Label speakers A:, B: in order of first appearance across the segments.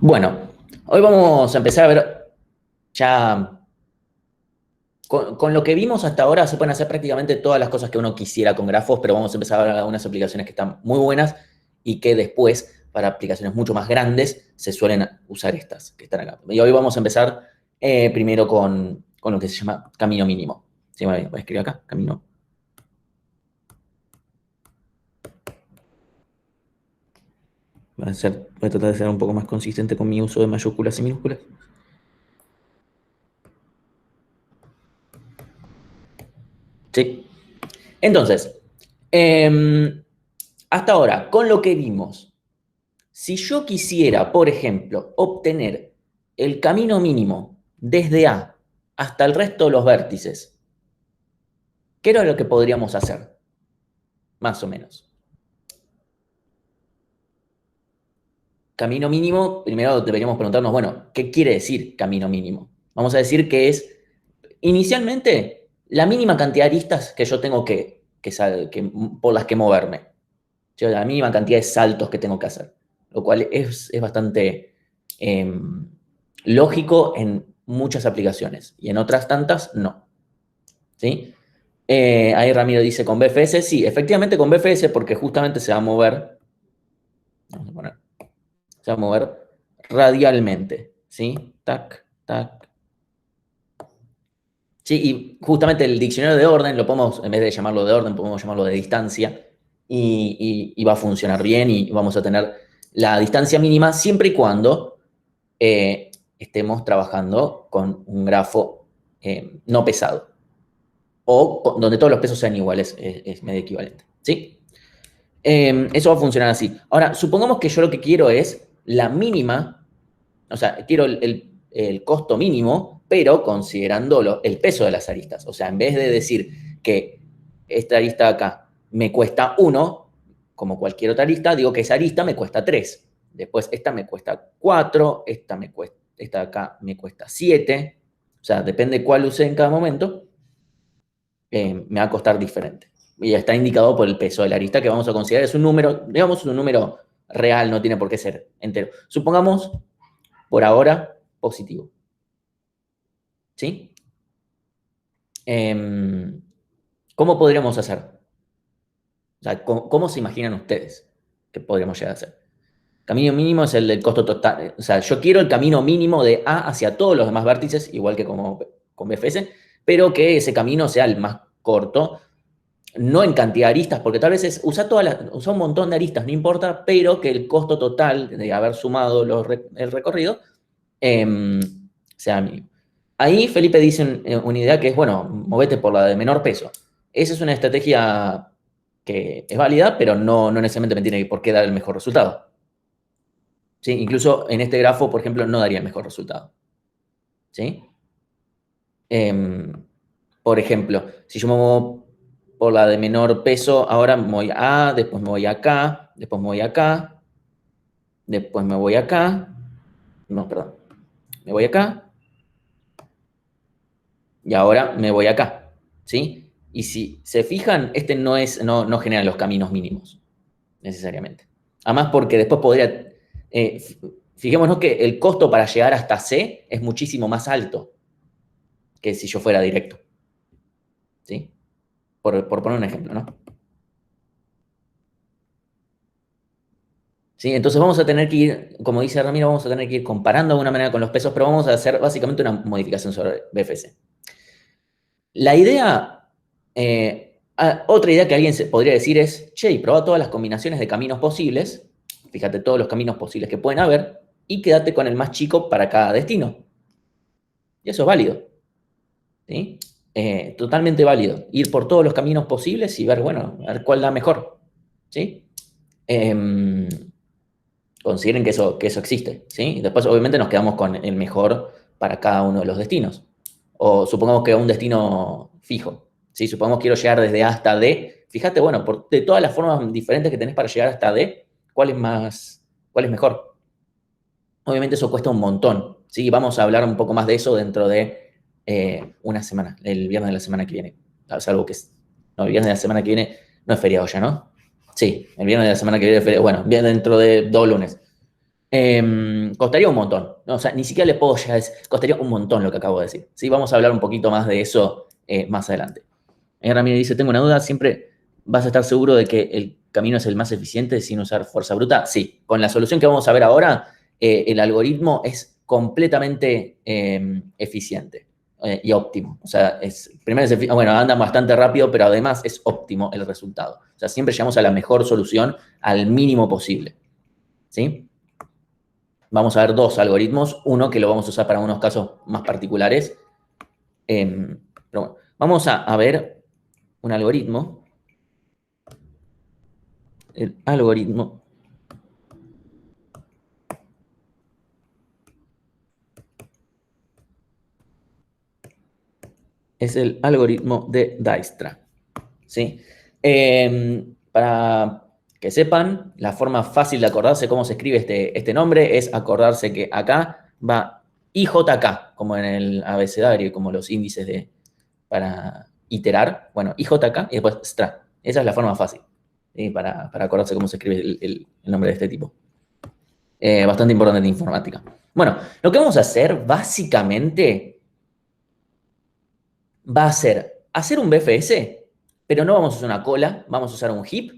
A: Bueno, hoy vamos a empezar a ver ya, con lo que vimos hasta ahora se pueden hacer prácticamente todas las cosas que uno quisiera con grafos, pero vamos a empezar a ver algunas aplicaciones que están muy buenas y que después, para aplicaciones mucho más grandes, se suelen usar estas que están acá. Y hoy vamos a empezar primero con lo que se llama camino mínimo. Sí, voy a escribir acá, camino. Voy a tratar de ser un poco más consistente con mi uso de mayúsculas y minúsculas. Sí. Entonces, hasta ahora, con lo que vimos, si yo quisiera, por ejemplo, obtener el camino mínimo desde A hasta el resto de los vértices, ¿qué era lo que podríamos hacer? Más o menos. Camino mínimo, primero deberíamos preguntarnos, bueno, ¿qué quiere decir camino mínimo? Vamos a decir que es, inicialmente, la mínima cantidad de aristas que yo tengo por las que moverme. O sea, la mínima cantidad de saltos que tengo que hacer. Lo cual es bastante lógico en muchas aplicaciones y en otras tantas no. ¿Sí? Ahí Ramiro dice con BFS, sí, efectivamente con BFS porque justamente se va a mover, vamos a poner, se va a mover radialmente, ¿sí? Tac, tac. Sí, y justamente el diccionario de orden lo podemos, en vez de llamarlo de orden, podemos llamarlo de distancia y va a funcionar bien y vamos a tener la distancia mínima siempre y cuando estemos trabajando con un grafo no pesado o donde todos los pesos sean iguales, es medio equivalente, ¿sí? Eso va a funcionar así. Ahora, supongamos que yo lo que quiero es la mínima, o sea, quiero el costo mínimo, pero considerando el peso de las aristas. O sea, en vez de decir que esta arista acá me cuesta 1, como cualquier otra arista, digo que esa arista me cuesta 3. Después esta me cuesta 4, esta de acá me cuesta 7. O sea, depende cuál use en cada momento, me va a costar diferente. Y está indicado por el peso de la arista que vamos a considerar. Es un número, digamos, un número real, no tiene por qué ser entero. Supongamos, por ahora, positivo. ¿Sí? ¿Cómo podríamos hacer? O sea, ¿cómo se imaginan ustedes que podríamos llegar a hacer? Camino mínimo es el del costo total. O sea, yo quiero el camino mínimo de A hacia todos los demás vértices, igual que como con BFS, pero que ese camino sea el más corto, no en cantidad de aristas, porque tal vez usa un montón de aristas, no importa, pero que el costo total de haber sumado el recorrido eh, sea mínimo. Ahí Felipe dice una idea que es, bueno, movete por la de menor peso. Esa es una estrategia que es válida, pero no necesariamente me tiene por qué dar el mejor resultado. ¿Sí? Incluso en este grafo, por ejemplo, no daría el mejor resultado. ¿Sí? Por ejemplo, si yo me muevo por la de menor peso, ahora me voy a, después me voy acá, después me voy acá, después me voy acá, no, perdón, me voy acá, y ahora me voy acá, ¿sí? Y si se fijan, este no genera los caminos mínimos, necesariamente. Además, porque después podría, fijémonos que el costo para llegar hasta C es muchísimo más alto que si yo fuera directo, ¿sí? Por poner un ejemplo, ¿no? ¿Sí? Entonces vamos a tener que ir, como dice Ramiro, vamos a tener que ir comparando de alguna manera con los pesos, pero vamos a hacer básicamente una modificación sobre BFC. La idea, otra idea que alguien podría decir es, che, prueba todas las combinaciones de caminos posibles, fíjate todos los caminos posibles que pueden haber, y quédate con el más chico para cada destino. Y eso es válido. ¿Sí? Totalmente válido. Ir por todos los caminos posibles y ver, bueno, a ver cuál da mejor. ¿Sí? Eh, Consideren que eso existe, ¿sí? Después, obviamente, nos quedamos con el mejor para cada uno de los destinos. O supongamos que un destino fijo, ¿sí? Supongamos que quiero llegar desde A hasta D. Fíjate, bueno, de todas las formas diferentes que tenés para llegar hasta D, ¿cuál es mejor? Obviamente eso cuesta un montón, ¿sí? Vamos a hablar un poco más de eso dentro de una semana, el viernes de la semana que viene. Salvo que no, el viernes de la semana que viene no es feriado ya, ¿no? Sí, el viernes de la semana que viene es feriado. Bueno, bien dentro de 2 lunes. Costaría un montón, ¿no? O sea, ni siquiera le puedo ya decir, costaría un montón lo que acabo de decir, ¿sí? Vamos a hablar un poquito más de eso más adelante. Ramírez dice, tengo una duda, ¿siempre vas a estar seguro de que el camino es el más eficiente sin usar fuerza bruta? Sí, con la solución que vamos a ver ahora, el algoritmo es completamente eficiente y óptimo. O sea, primero bueno, anda bastante rápido, pero además es óptimo el resultado. O sea, siempre llegamos a la mejor solución al mínimo posible. ¿Sí? Vamos a ver dos algoritmos, uno que lo vamos a usar para unos casos más particulares. Pero bueno, vamos a ver un algoritmo. El algoritmo es el algoritmo de Dijkstra. ¿Sí? Para que sepan, la forma fácil de acordarse cómo se escribe este nombre es acordarse que acá va IJK, como en el abecedario, como los índices para iterar. Bueno, IJK y después STRA. Esa es la forma fácil, ¿sí? Para acordarse cómo se escribe el nombre de este tipo. Bastante importante en informática. Bueno, lo que vamos a hacer básicamente va a ser hacer un BFS, pero no vamos a usar una cola, vamos a usar un heap.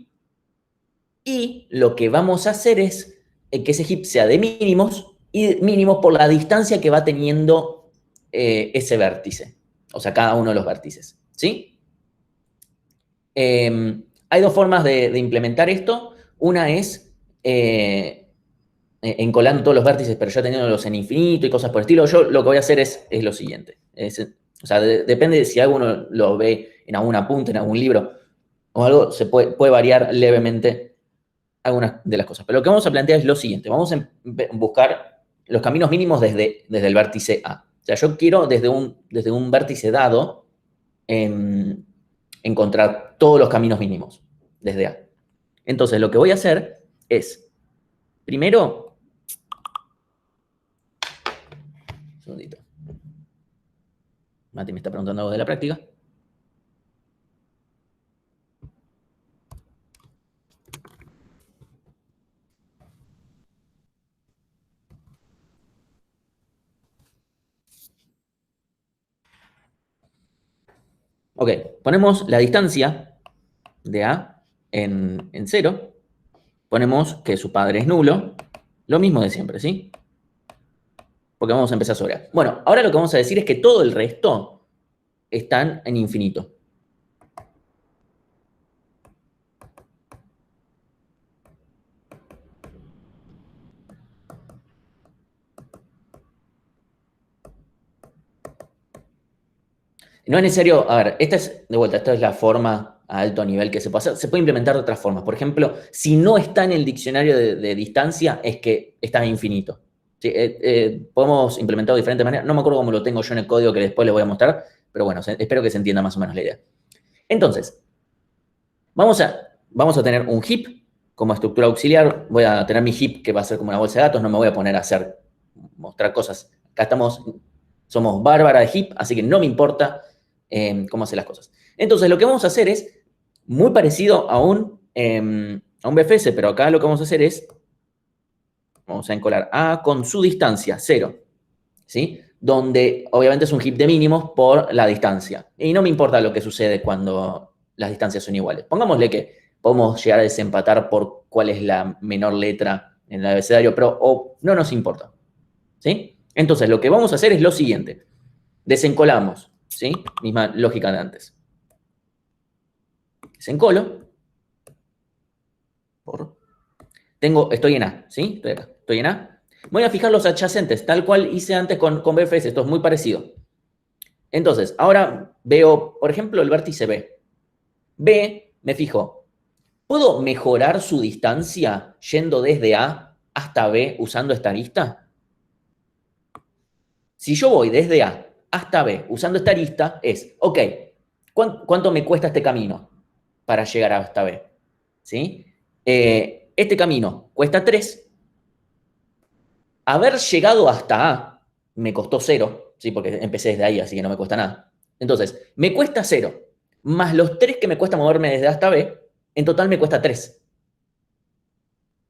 A: Y lo que vamos a hacer es que ese heap sea de mínimos y mínimos por la distancia que va teniendo ese vértice. O sea, cada uno de los vértices. ¿Sí? Hay dos formas de implementar esto. Una es encolando todos los vértices, pero ya teniéndolos en infinito y cosas por el estilo. Yo lo que voy a hacer es lo siguiente. O sea, depende de si alguno lo ve en alguna punta, en algún libro o algo, se puede variar levemente algunas de las cosas. Pero lo que vamos a plantear es lo siguiente. Vamos a buscar los caminos mínimos desde el vértice A. O sea, yo quiero desde un vértice dado encontrar todos los caminos mínimos desde A. Entonces, lo que voy a hacer es, primero, un segundito. Mati me está preguntando algo de la práctica. Ok, ponemos la distancia de A en 0. Ponemos que su padre es nulo. Lo mismo de siempre, ¿sí? Porque vamos a empezar sobre A. Bueno, ahora lo que vamos a decir es que todo el resto están en infinito. No es necesario, a ver, esta es la forma a alto nivel que se puede hacer. Se puede implementar de otras formas. Por ejemplo, si no está en el diccionario de distancia, es que está en infinito. ¿Sí? Podemos implementarlo de diferentes maneras. No me acuerdo cómo lo tengo yo en el código que después les voy a mostrar, pero bueno, espero que se entienda más o menos la idea. Entonces, vamos a tener un heap como estructura auxiliar. Voy a tener mi heap que va a ser como una bolsa de datos. No me voy a poner a mostrar cosas. Acá somos bárbara de heap, así que no me importa cómo hacer las cosas. Entonces, lo que vamos a hacer es muy parecido a un BFS, pero acá lo que vamos a hacer es, vamos a encolar A con su distancia, 0, ¿sí? Donde obviamente es un heap de mínimos por la distancia. Y no me importa lo que sucede cuando las distancias son iguales. Pongámosle que podemos llegar a desempatar por cuál es la menor letra en el abecedario, pero no nos importa, ¿sí? Entonces, lo que vamos a hacer es lo siguiente. Desencolamos, ¿sí? Misma lógica de antes. Desencolo. Estoy en A, ¿sí? Estoy acá, estoy en A. Voy a fijar los adyacentes, tal cual hice antes con BFS. Esto es muy parecido. Entonces, ahora veo, por ejemplo, el vértice B. B, me fijo, ¿puedo mejorar su distancia yendo desde A hasta B usando esta lista? Si yo voy desde A hasta B usando esta lista, ok, ¿cuánto me cuesta este camino para llegar hasta B? ¿Sí? Este camino cuesta 3. Haber llegado hasta A me costó 0, ¿sí? Porque empecé desde ahí, así que no me cuesta nada. Entonces, me cuesta 0, más los 3 que me cuesta moverme desde A hasta B, en total me cuesta 3.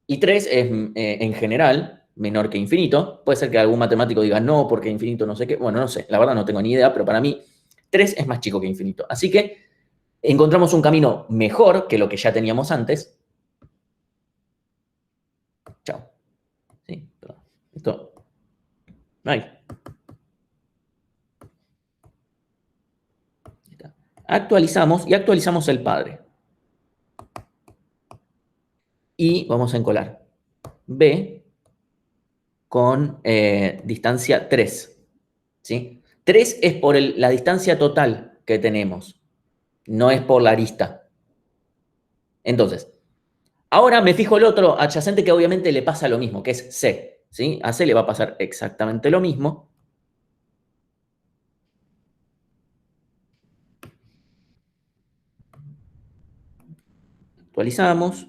A: Y 3 es, en general, menor que infinito. Puede ser que algún matemático diga no, porque infinito no sé qué. Bueno, no sé, la verdad no tengo ni idea, pero para mí 3 es más chico que infinito. Así que encontramos un camino mejor que lo que ya teníamos antes. Chao. Sí, perdón. Esto. Ahí. Actualizamos y actualizamos el padre. Y vamos a encolar B con distancia 3. ¿Sí? 3 es por la distancia total que tenemos, no es por la arista. Entonces, ahora me fijo el otro adyacente que obviamente le pasa lo mismo, que es C. ¿Sí? A C le va a pasar exactamente lo mismo. Actualizamos.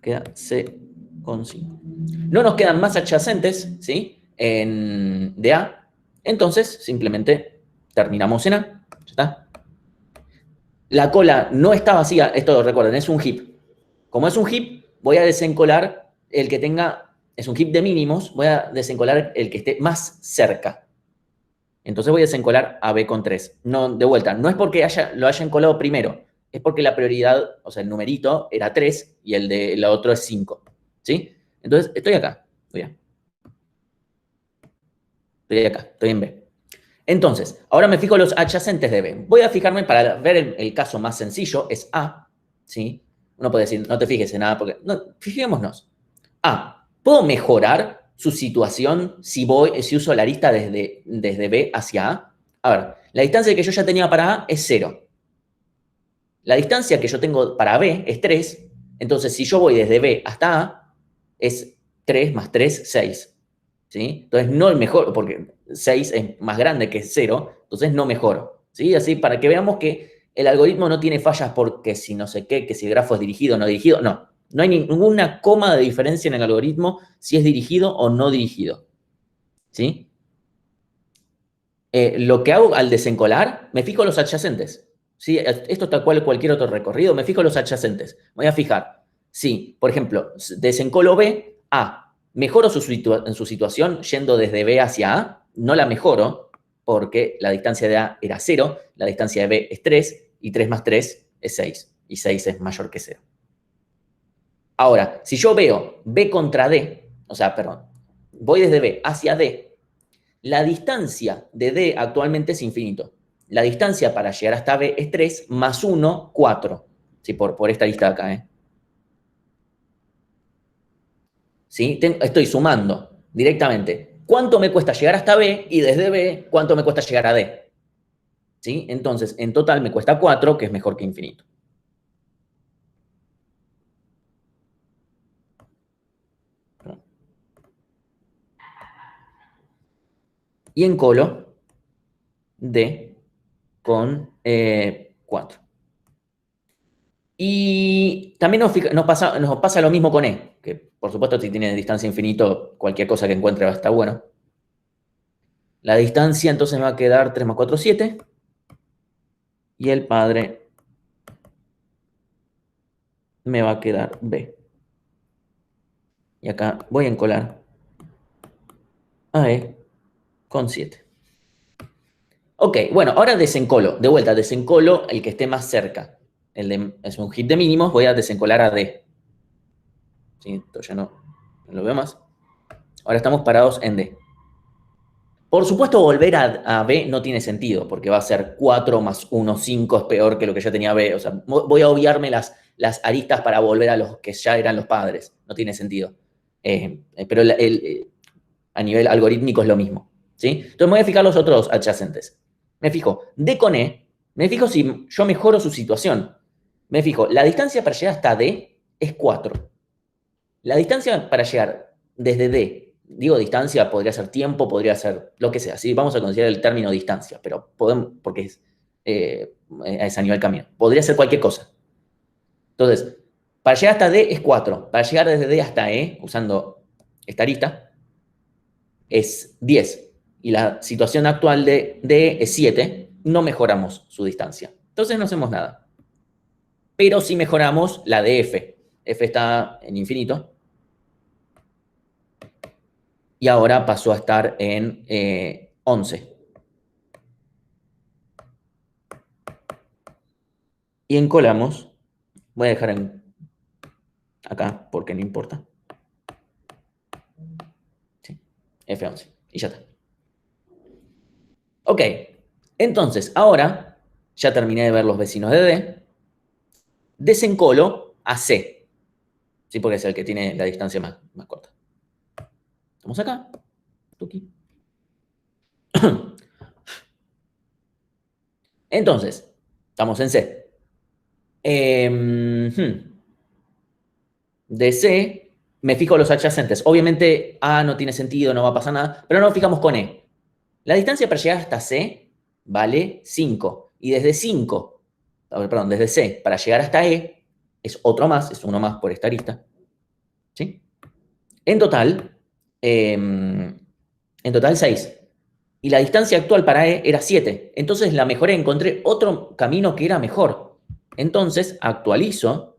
A: Queda C con 5. No nos quedan más adyacentes, ¿sí? De A. Entonces, simplemente terminamos en A. Ya está. La cola no está vacía. Esto recuerden, es un heap. Como es un heap, voy a desencolar el que tenga, es un heap de mínimos, voy a desencolar el que esté más cerca. Entonces voy a desencolar a B con 3. No, de vuelta, no es porque lo hayan colado primero, es porque la prioridad, o sea, el numerito era 3 y el de la otro es 5. ¿Sí? Entonces, estoy acá. Estoy acá, estoy en B. Entonces, ahora me fijo los adyacentes de B. Voy a fijarme para ver el caso más sencillo, es A. ¿Sí? Uno puede decir, no te fijes en A, porque. No, fijémonos. A. ¿Puedo mejorar su situación si uso la arista desde B hacia A? A ver, la distancia que yo ya tenía para A es 0. La distancia que yo tengo para B es 3. Entonces, si yo voy desde B hasta A, es 3 más 3, 6. ¿Sí? Entonces, no el mejor, porque 6 es más grande que 0, entonces no mejoro. ¿Sí? Así, para que veamos que el algoritmo no tiene fallas porque si no sé qué, que si el grafo es dirigido o no dirigido. No, no hay ninguna coma de diferencia en el algoritmo si es dirigido o no dirigido. ¿Sí? Lo que hago al desencolar, me fijo los adyacentes. ¿Sí? Esto tal cual cualquier otro recorrido, me fijo los adyacentes. Voy a fijar. Sí, por ejemplo, desencolo B, A. ¿Mejoro en su situación yendo desde B hacia A? No la mejoro porque la distancia de A era 0, la distancia de B es 3 y 3 más 3 es 6 y 6 es mayor que 0. Ahora, si yo veo B contra D, o sea, perdón, voy desde B hacia D, la distancia de D actualmente es infinito. La distancia para llegar hasta B es 3 más 1, 4. Sí, por esta lista de acá. ¿Sí? Estoy sumando directamente. ¿Cuánto me cuesta llegar hasta B? Y desde B, ¿cuánto me cuesta llegar a D? ¿Sí? Entonces, en total me cuesta 4, que es mejor que infinito. Y en colo, D con 4. Y también nos pasa lo mismo con E, que por supuesto si tiene distancia infinito, cualquier cosa que encuentre va a estar bueno. La distancia entonces me va a quedar 3 más 4, 7. Y el padre me va a quedar B. Y acá voy a encolar a E con 7. Ok, bueno, ahora desencolo. De vuelta, desencolo el que esté más cerca. Es un hit de mínimos, voy a desencolar a D. ¿Sí? Esto ya no lo veo más. Ahora estamos parados en D. Por supuesto, volver a B no tiene sentido, porque va a ser 4 más 1, 5, es peor que lo que ya tenía B. O sea, voy a obviarme las aristas para volver a los que ya eran los padres. No tiene sentido. Pero a nivel algorítmico es lo mismo. ¿Sí? Entonces me voy a fijar los otros adyacentes. Me fijo D con E, me fijo si yo mejoro su situación. Me fijo, la distancia para llegar hasta D es 4. La distancia para llegar desde D, digo distancia, podría ser tiempo, podría ser lo que sea. ¿Sí? Vamos a considerar el término distancia, pero podemos, porque es a nivel camino. Podría ser cualquier cosa. Entonces, para llegar hasta D es 4. Para llegar desde D hasta E, usando esta arista, es 10. Y la situación actual de D es 7. No mejoramos su distancia. Entonces no hacemos nada. Pero sí mejoramos la de F. F está en infinito. y ahora pasó a estar en 11. Y encolamos, voy a dejar acá porque no importa. Sí, F11. Y ya está. Ok, entonces ahora ya terminé de ver los vecinos de D. Desencolo a C, ¿sí? Porque es el que tiene la distancia más corta. Estamos acá. Tuki. Entonces, estamos en C. De C, me fijo los adyacentes. Obviamente A no tiene sentido, no va a pasar nada, pero no nos fijamos con E. La distancia para llegar hasta C vale 5. Y desde 5, perdón, desde C para llegar hasta E es otro más, es uno más por esta arista. ¿Sí? En total, 6. Y la distancia actual para E era 7. Entonces la mejoré, encontré otro camino que era mejor. Entonces actualizo.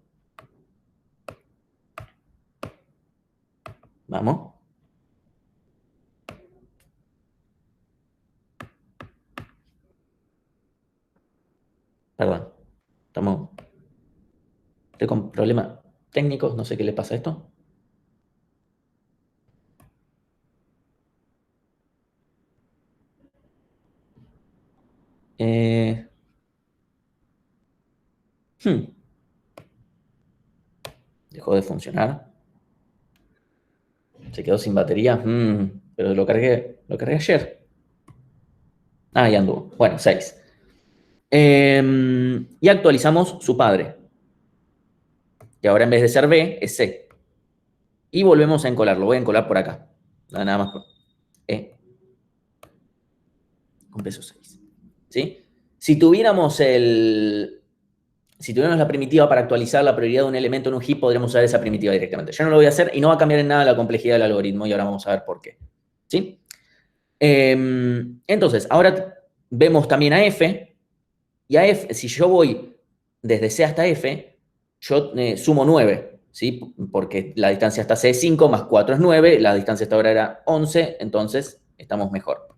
A: Vamos. Perdón. Estoy con problemas técnicos. No sé qué le pasa a esto. Eh, hmm, Dejó de funcionar. Se quedó sin batería. Pero lo cargué ayer. Ah, ya anduvo. Bueno, 6. Y actualizamos su padre, que ahora en vez de ser B es C. Y volvemos a encolar. Lo voy a encolar por acá. Nada más por E. Con peso 6. ¿Sí? Si tuviéramos la primitiva para actualizar la prioridad de un elemento en un heap, podríamos usar esa primitiva directamente. Yo no lo voy a hacer y no va a cambiar en nada la complejidad del algoritmo y ahora vamos a ver por qué. ¿Sí? Entonces, ahora vemos también a F y a F, si yo voy desde C hasta F, yo sumo 9, ¿sí? Porque la distancia hasta C es 5, más 4 es 9, la distancia hasta ahora era 11, entonces estamos mejor.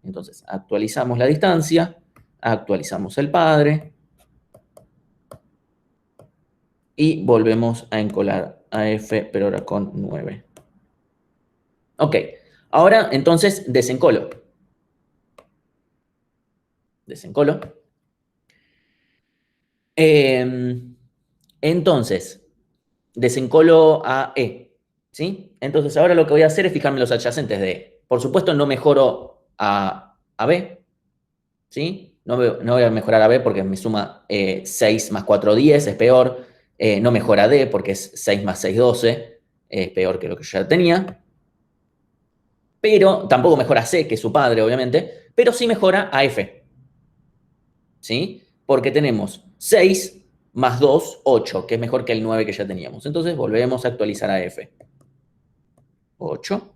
A: Entonces, actualizamos la distancia, actualizamos el padre y volvemos a encolar a F, pero ahora con 9. Ok, ahora entonces desencolo. Desencolo. Entonces, desencolo a E, ¿sí? Entonces, ahora lo que voy a hacer es fijarme los adyacentes de E. Por supuesto, no mejoro a B, ¿sí? No voy a mejorar a B porque me suma 6 más 4, 10, es peor. No mejora D porque es 6 más 6, 12, es peor que lo que yo ya tenía. Pero tampoco mejora C, que es su padre, obviamente, pero sí mejora a F, ¿sí? Porque tenemos 6 más 2, 8, que es mejor que el 9 que ya teníamos. Entonces volvemos a actualizar a F. 8.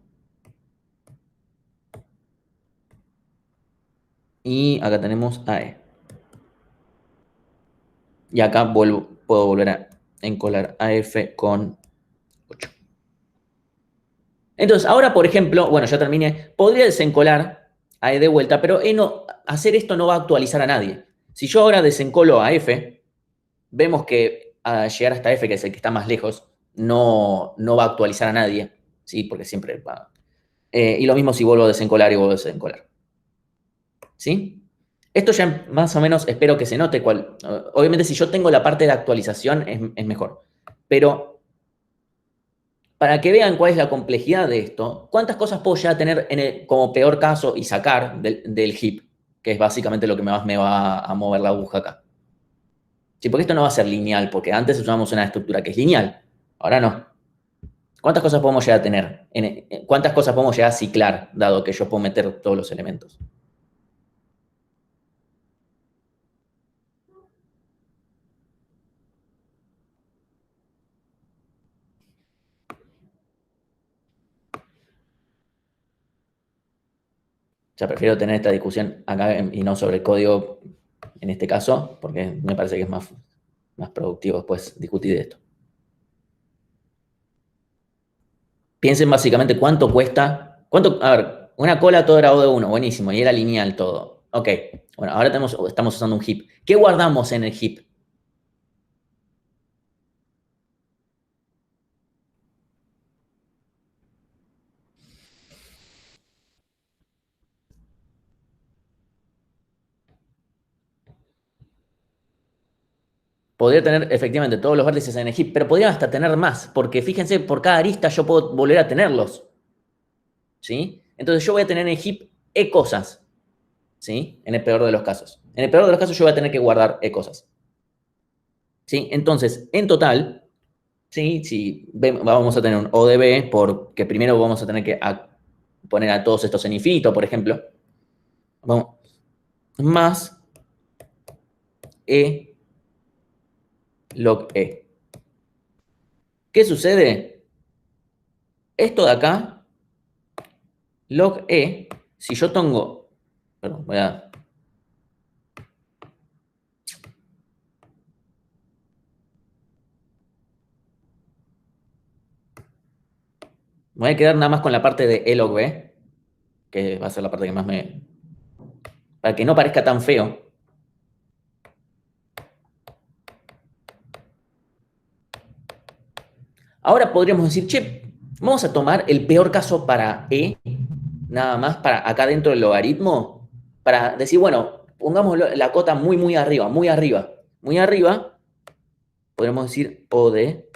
A: Y acá tenemos a E. Y acá puedo volver a encolar a F con 8. Entonces, ahora, por ejemplo, bueno, ya terminé, podría desencolar a E de vuelta, pero hacer esto no va a actualizar a nadie. Si yo ahora desencolo a F, vemos que a llegar hasta F, que es el que está más lejos, no va a actualizar a nadie, ¿sí? Porque siempre va. Y lo mismo si vuelvo a desencolar y vuelvo a desencolar. ¿Sí? Esto ya más o menos espero que se note cuál. Obviamente, si yo tengo la parte de actualización, es mejor. Pero para que vean cuál es la complejidad de esto, ¿cuántas cosas puedo ya tener como peor caso y sacar del heap? Que es básicamente lo que más me va a mover la aguja acá. Sí, porque esto no va a ser lineal, porque antes usábamos una estructura que es lineal. Ahora no. ¿Cuántas cosas podemos llegar a tener? ¿Cuántas cosas podemos llegar a ciclar, dado que yo puedo meter todos los elementos? O sea, prefiero tener esta discusión acá y no sobre el código en este caso, porque me parece que es más productivo después discutir de esto. piensen básicamente cuánto cuesta. A ver, una cola todo era O de 1, buenísimo, y era lineal todo. Ok, bueno, ahora estamos usando un heap. ¿Qué guardamos en el heap? Podría tener efectivamente todos los vértices en el heap, pero podría hasta tener más, porque fíjense, por cada arista yo puedo volver a tenerlos. ¿Sí? Entonces yo voy a tener en el heap E cosas. ¿Sí? En el peor de los casos. En el peor de los casos yo voy a tener que guardar E cosas. ¿Sí? Entonces, en total, ¿sí? Si vamos a tener un O de B, porque primero vamos a tener que poner a todos estos en infinito, por ejemplo. Vamos, más E log E. ¿Qué sucede? Esto de acá, log E, si yo tengo... Perdón, voy a quedar nada más con la parte de E log B, que va a ser la parte que más me... Para que no parezca tan feo. Ahora podríamos decir, che, vamos a tomar el peor caso para E, nada más para acá dentro del logaritmo, para decir, bueno, pongamos la cota muy, muy arriba, muy arriba. Muy arriba, podríamos decir O de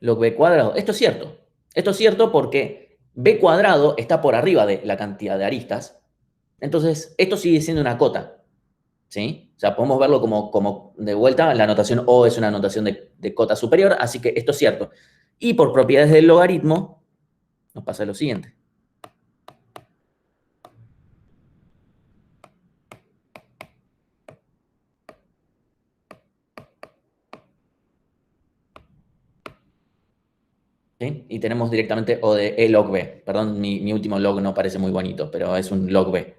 A: log B cuadrado. Esto es cierto. Esto es cierto porque B cuadrado está por arriba de la cantidad de aristas. Entonces, esto sigue siendo una cota. ¿Sí? O sea, podemos verlo como de vuelta, la notación O es una notación de cota superior, así que esto es cierto. Y por propiedades del logaritmo, nos pasa lo siguiente. ¿Sí? Y tenemos directamente O de E log B. Perdón, mi último log no parece muy bonito, pero es un log B.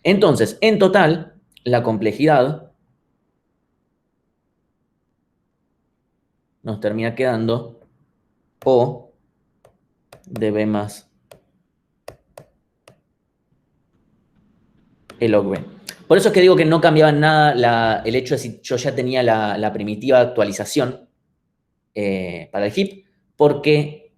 A: Entonces, en total, la complejidad nos termina quedando O de B más E log B. Por eso es que digo que no cambiaba nada el hecho de si yo ya tenía la primitiva actualización para el heap, porque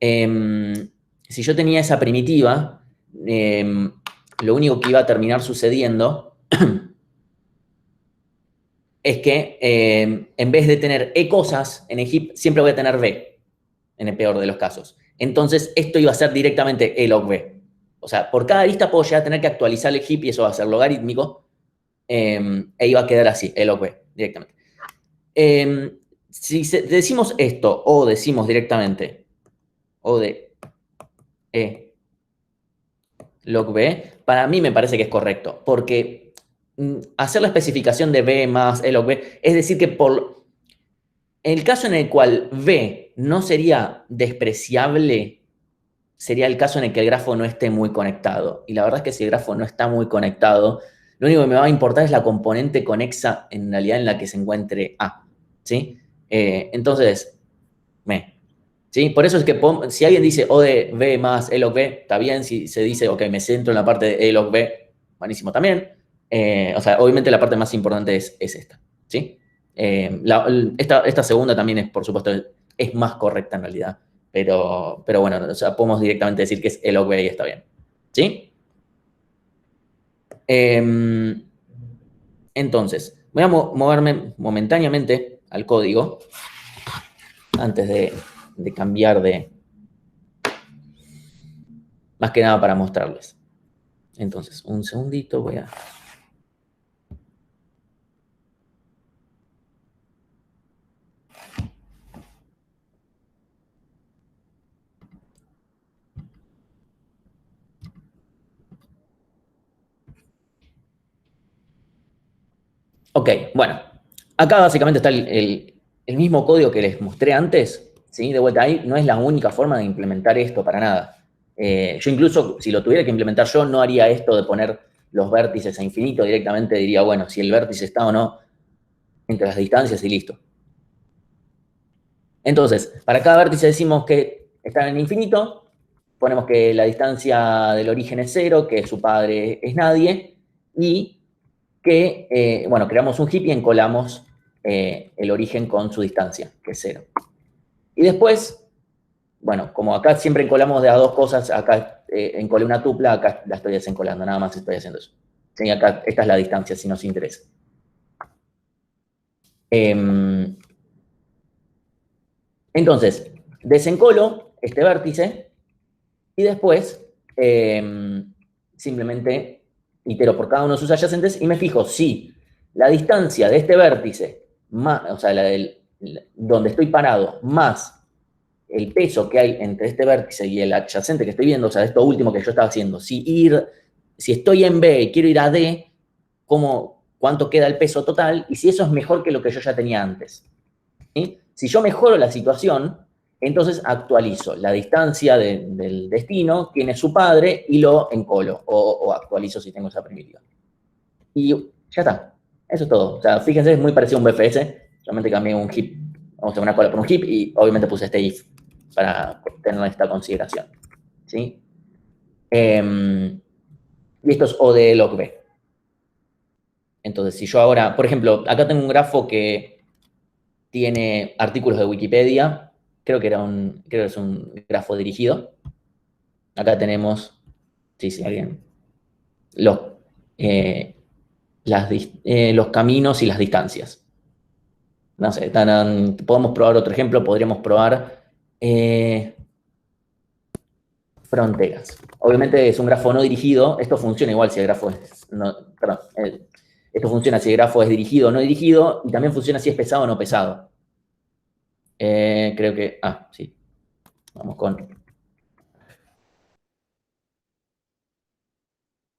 A: si yo tenía esa primitiva, lo único que iba a terminar sucediendo es que en vez de tener E cosas en el heap, siempre voy a tener B, en el peor de los casos. Entonces, esto iba a ser directamente E log B. O sea, por cada arista puedo llegar a tener que actualizar el heap y eso va a ser logarítmico, e iba a quedar así, E log B, directamente. Si decimos esto, o decimos directamente O de E log B, para mí me parece que es correcto, porque hacer la especificación de B más E log B, es decir que en el caso en el cual B no sería despreciable, sería el caso en el que el grafo no esté muy conectado. Y la verdad es que si el grafo no está muy conectado, lo único que me va a importar es la componente conexa en realidad en la que se encuentre A. ¿Sí? Entonces, ¿sí? Por eso es que si alguien dice O de B más E log B, está bien. Si se dice, ok, me centro en la parte de E log B, buenísimo también. O sea, obviamente la parte más importante es esta. ¿Sí? Esta segunda también es, por supuesto, es más correcta en realidad. Pero bueno, o sea, podemos directamente decir que es E log B y está bien. ¿Sí? Entonces, voy a moverme momentáneamente al código antes de cambiar más que nada para mostrarles. Entonces, un segundito, voy a... Ok, bueno. Acá básicamente está el mismo código que les mostré antes. ¿Sí? De vuelta, ahí no es la única forma de implementar esto para nada. Yo incluso, si lo tuviera que implementar yo, no haría esto de poner los vértices a infinito. Directamente diría, bueno, si el vértice está o no entre las distancias y listo. Entonces, para cada vértice decimos que está en infinito, ponemos que la distancia del origen es 0, que su padre es nadie, y que, bueno, creamos un heap y encolamos el origen con su distancia, que es 0. Y después, bueno, como acá siempre encolamos de a dos cosas, acá encolé una tupla, acá la estoy desencolando, nada más estoy haciendo eso. Sí, acá esta es la distancia, si nos interesa. Entonces, desencolo este vértice y después simplemente itero por cada uno de sus adyacentes y me fijo si la distancia de este vértice, más, o sea, donde estoy parado, más el peso que hay entre este vértice y el adyacente que estoy viendo, o sea, esto último que yo estaba haciendo, si estoy en B y quiero ir a D, cuánto queda el peso total y si eso es mejor que lo que yo ya tenía antes. ¿Sí? Si yo mejoro la situación, entonces actualizo la distancia del destino, quién es su padre, y lo encolo, o actualizo si tengo esa primitiva. Y ya está. Eso es todo. O sea, fíjense, es muy parecido a un BFS, solamente cambié un heap, vamos a una cola por un heap, y obviamente puse este if para tener esta consideración. ¿Sí? Y esto es O de log B. Entonces, si yo ahora, por ejemplo, acá tengo un grafo que tiene artículos de Wikipedia, creo que es un grafo dirigido. Acá tenemos, sí, alguien, los, eh, los caminos y las distancias. No sé, podemos probar otro ejemplo, podríamos probar fronteras. Obviamente es un grafo no dirigido, esto funciona igual si el grafo es, no, perdón, esto funciona si el grafo es dirigido o no dirigido, y también funciona si es pesado o no pesado. Creo que, sí, vamos con,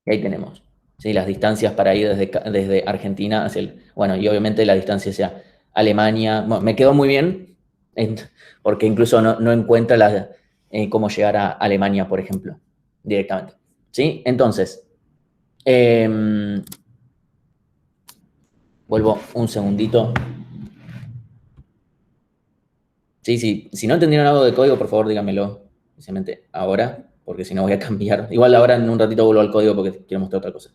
A: y ahí tenemos, ¿sí? Las distancias para ir desde Argentina hacia bueno, y obviamente la distancia hacia Alemania, bueno, me quedó muy bien, porque incluso no encuentra cómo llegar a Alemania, por ejemplo, directamente. ¿Sí? Entonces, vuelvo un segundito. Sí, sí, si no entendieron algo de código, por favor díganmelo, especialmente ahora, porque si no voy a cambiar. Igual ahora en un ratito vuelvo al código porque quiero mostrar otra cosa.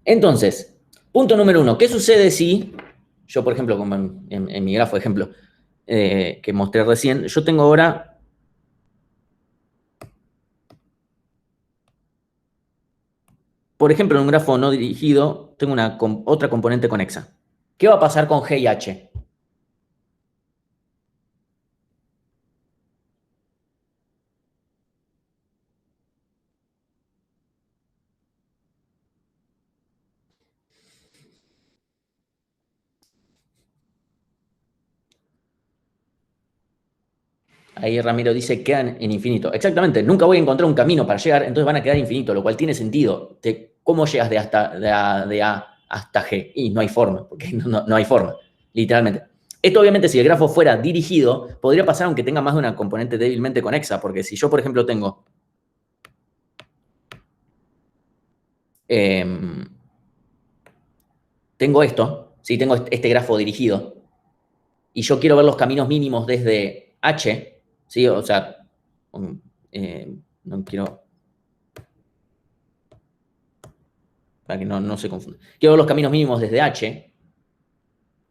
A: Entonces, punto número 1, ¿qué sucede si yo, por ejemplo, como en mi grafo de ejemplo que mostré recién, yo tengo ahora por ejemplo, en un grafo no dirigido, tengo otra componente conexa. ¿Qué va a pasar con G y H? Ahí Ramiro dice, quedan en infinito. Exactamente, nunca voy a encontrar un camino para llegar, entonces van a quedar infinitos, lo cual tiene sentido. ¿Cómo llegas de A hasta G? Y no hay forma, porque no hay forma, literalmente. Esto obviamente si el grafo fuera dirigido, podría pasar aunque tenga más de una componente débilmente conexa, porque si yo, por ejemplo, tengo esto, ¿sí? Tengo este grafo dirigido, y yo quiero ver los caminos mínimos desde H, ¿sí? O sea, no quiero, para que no se confunda. Quiero ver los caminos mínimos desde H.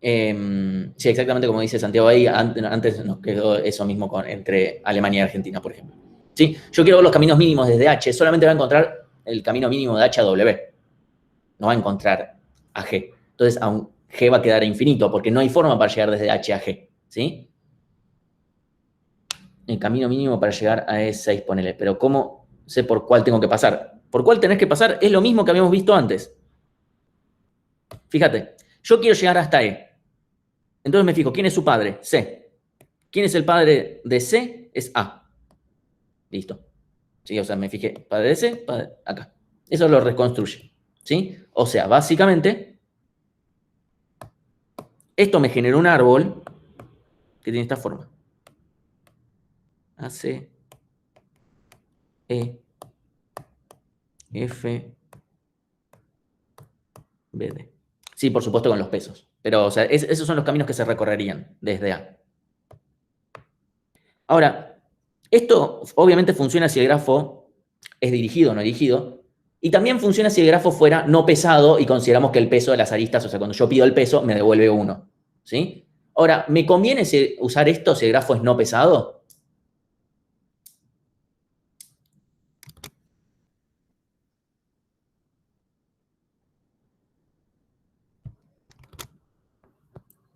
A: Sí, exactamente como dice Santiago ahí, antes nos quedó eso mismo entre Alemania y Argentina, por ejemplo. ¿Sí? Yo quiero ver los caminos mínimos desde H, solamente va a encontrar el camino mínimo de H a W, no va a encontrar a G. Entonces, G va a quedar infinito, porque no hay forma para llegar desde H a G. ¿Sí? El camino mínimo para llegar a E6, ponele. Pero ¿cómo sé por cuál tengo que pasar? ¿Por cuál tenés que pasar? Es lo mismo que habíamos visto antes. Fíjate, yo quiero llegar hasta E. Entonces me fijo, ¿quién es su padre? C. ¿Quién es el padre de C? Es A. Listo. ¿Sí? O sea, me fijé, padre de C, padre acá. Eso lo reconstruye. ¿Sí? O sea, básicamente, Esto me generó un árbol que tiene esta forma. AC, E, F, BD. Sí, por supuesto con los pesos. Pero, o sea, esos son los caminos que se recorrerían desde A. Ahora, esto obviamente funciona si el grafo es dirigido o no dirigido. Y también funciona si el grafo fuera no pesado y consideramos que el peso de las aristas, o sea, cuando yo pido el peso, me devuelve 1. ¿Sí? Ahora, ¿me conviene usar esto si el grafo es no pesado?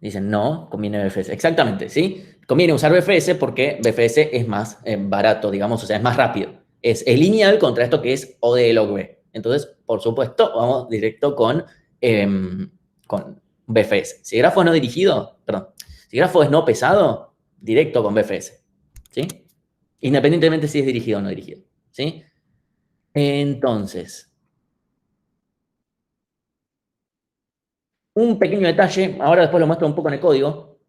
A: Dicen, no, conviene BFS. Exactamente, ¿sí? Conviene usar BFS porque BFS es más barato, digamos, o sea, es más rápido. Es lineal contra esto que es O de log B. Entonces, por supuesto, vamos directo con BFS. Si el grafo es no dirigido, perdón, si el grafo es no pesado, directo con BFS, ¿sí? Independientemente si es dirigido o no dirigido, ¿sí? Entonces, un pequeño detalle, ahora después lo muestro un poco en el código.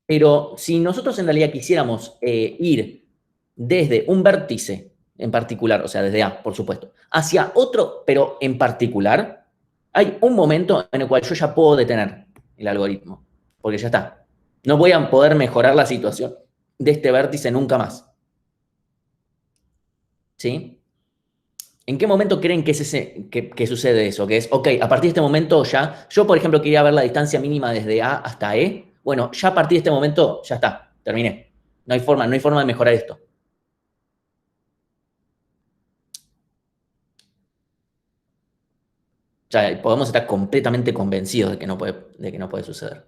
A: Pero si nosotros en realidad quisiéramos ir desde un vértice en particular, o sea, desde A, por supuesto, hacia otro, pero en particular, hay un momento en el cual yo ya puedo detener el algoritmo, porque ya está. No voy a poder mejorar la situación de este vértice nunca más. ¿Sí? ¿En qué momento creen que, que sucede eso? Que es, ok, a partir de este momento ya, yo por ejemplo quería ver la distancia mínima desde A hasta E, bueno, ya a partir de este momento ya está, terminé. No hay forma de mejorar esto. O sea, podemos estar completamente convencidos de que no puede suceder.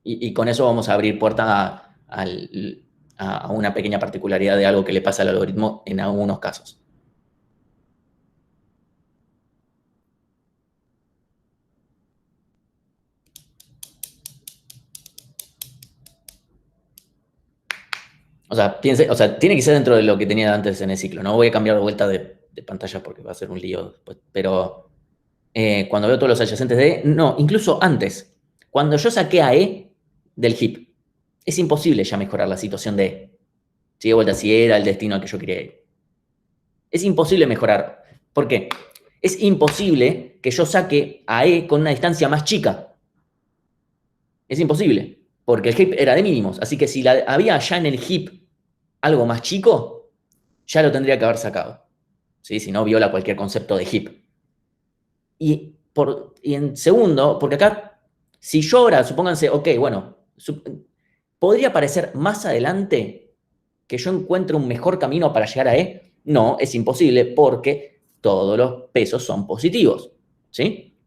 A: Y con eso vamos a abrir puerta a una pequeña particularidad de algo que le pasa al algoritmo en algunos casos. O sea, tiene que ser dentro de lo que tenía antes en el ciclo. No voy a cambiar de vuelta de pantalla porque va a ser un lío después. Pero cuando veo todos los adyacentes de E, no, incluso antes. Cuando yo saqué a E del heap, es imposible ya mejorar la situación de E. Si de vuelta, si era el destino al que yo quería ir. Es imposible mejorar. ¿Por qué? Es imposible que yo saque a E con una distancia más chica. Es imposible. Porque el heap era de mínimos. Así que si había ya en el heap algo más chico, ya lo tendría que haber sacado. ¿Sí? Si no, viola cualquier concepto de heap. Y en segundo, porque acá, si yo ahora, supónganse, ok, bueno, podría parecer más adelante que yo encuentre un mejor camino para llegar a E. No, es imposible porque todos los pesos son positivos. ¿Sí?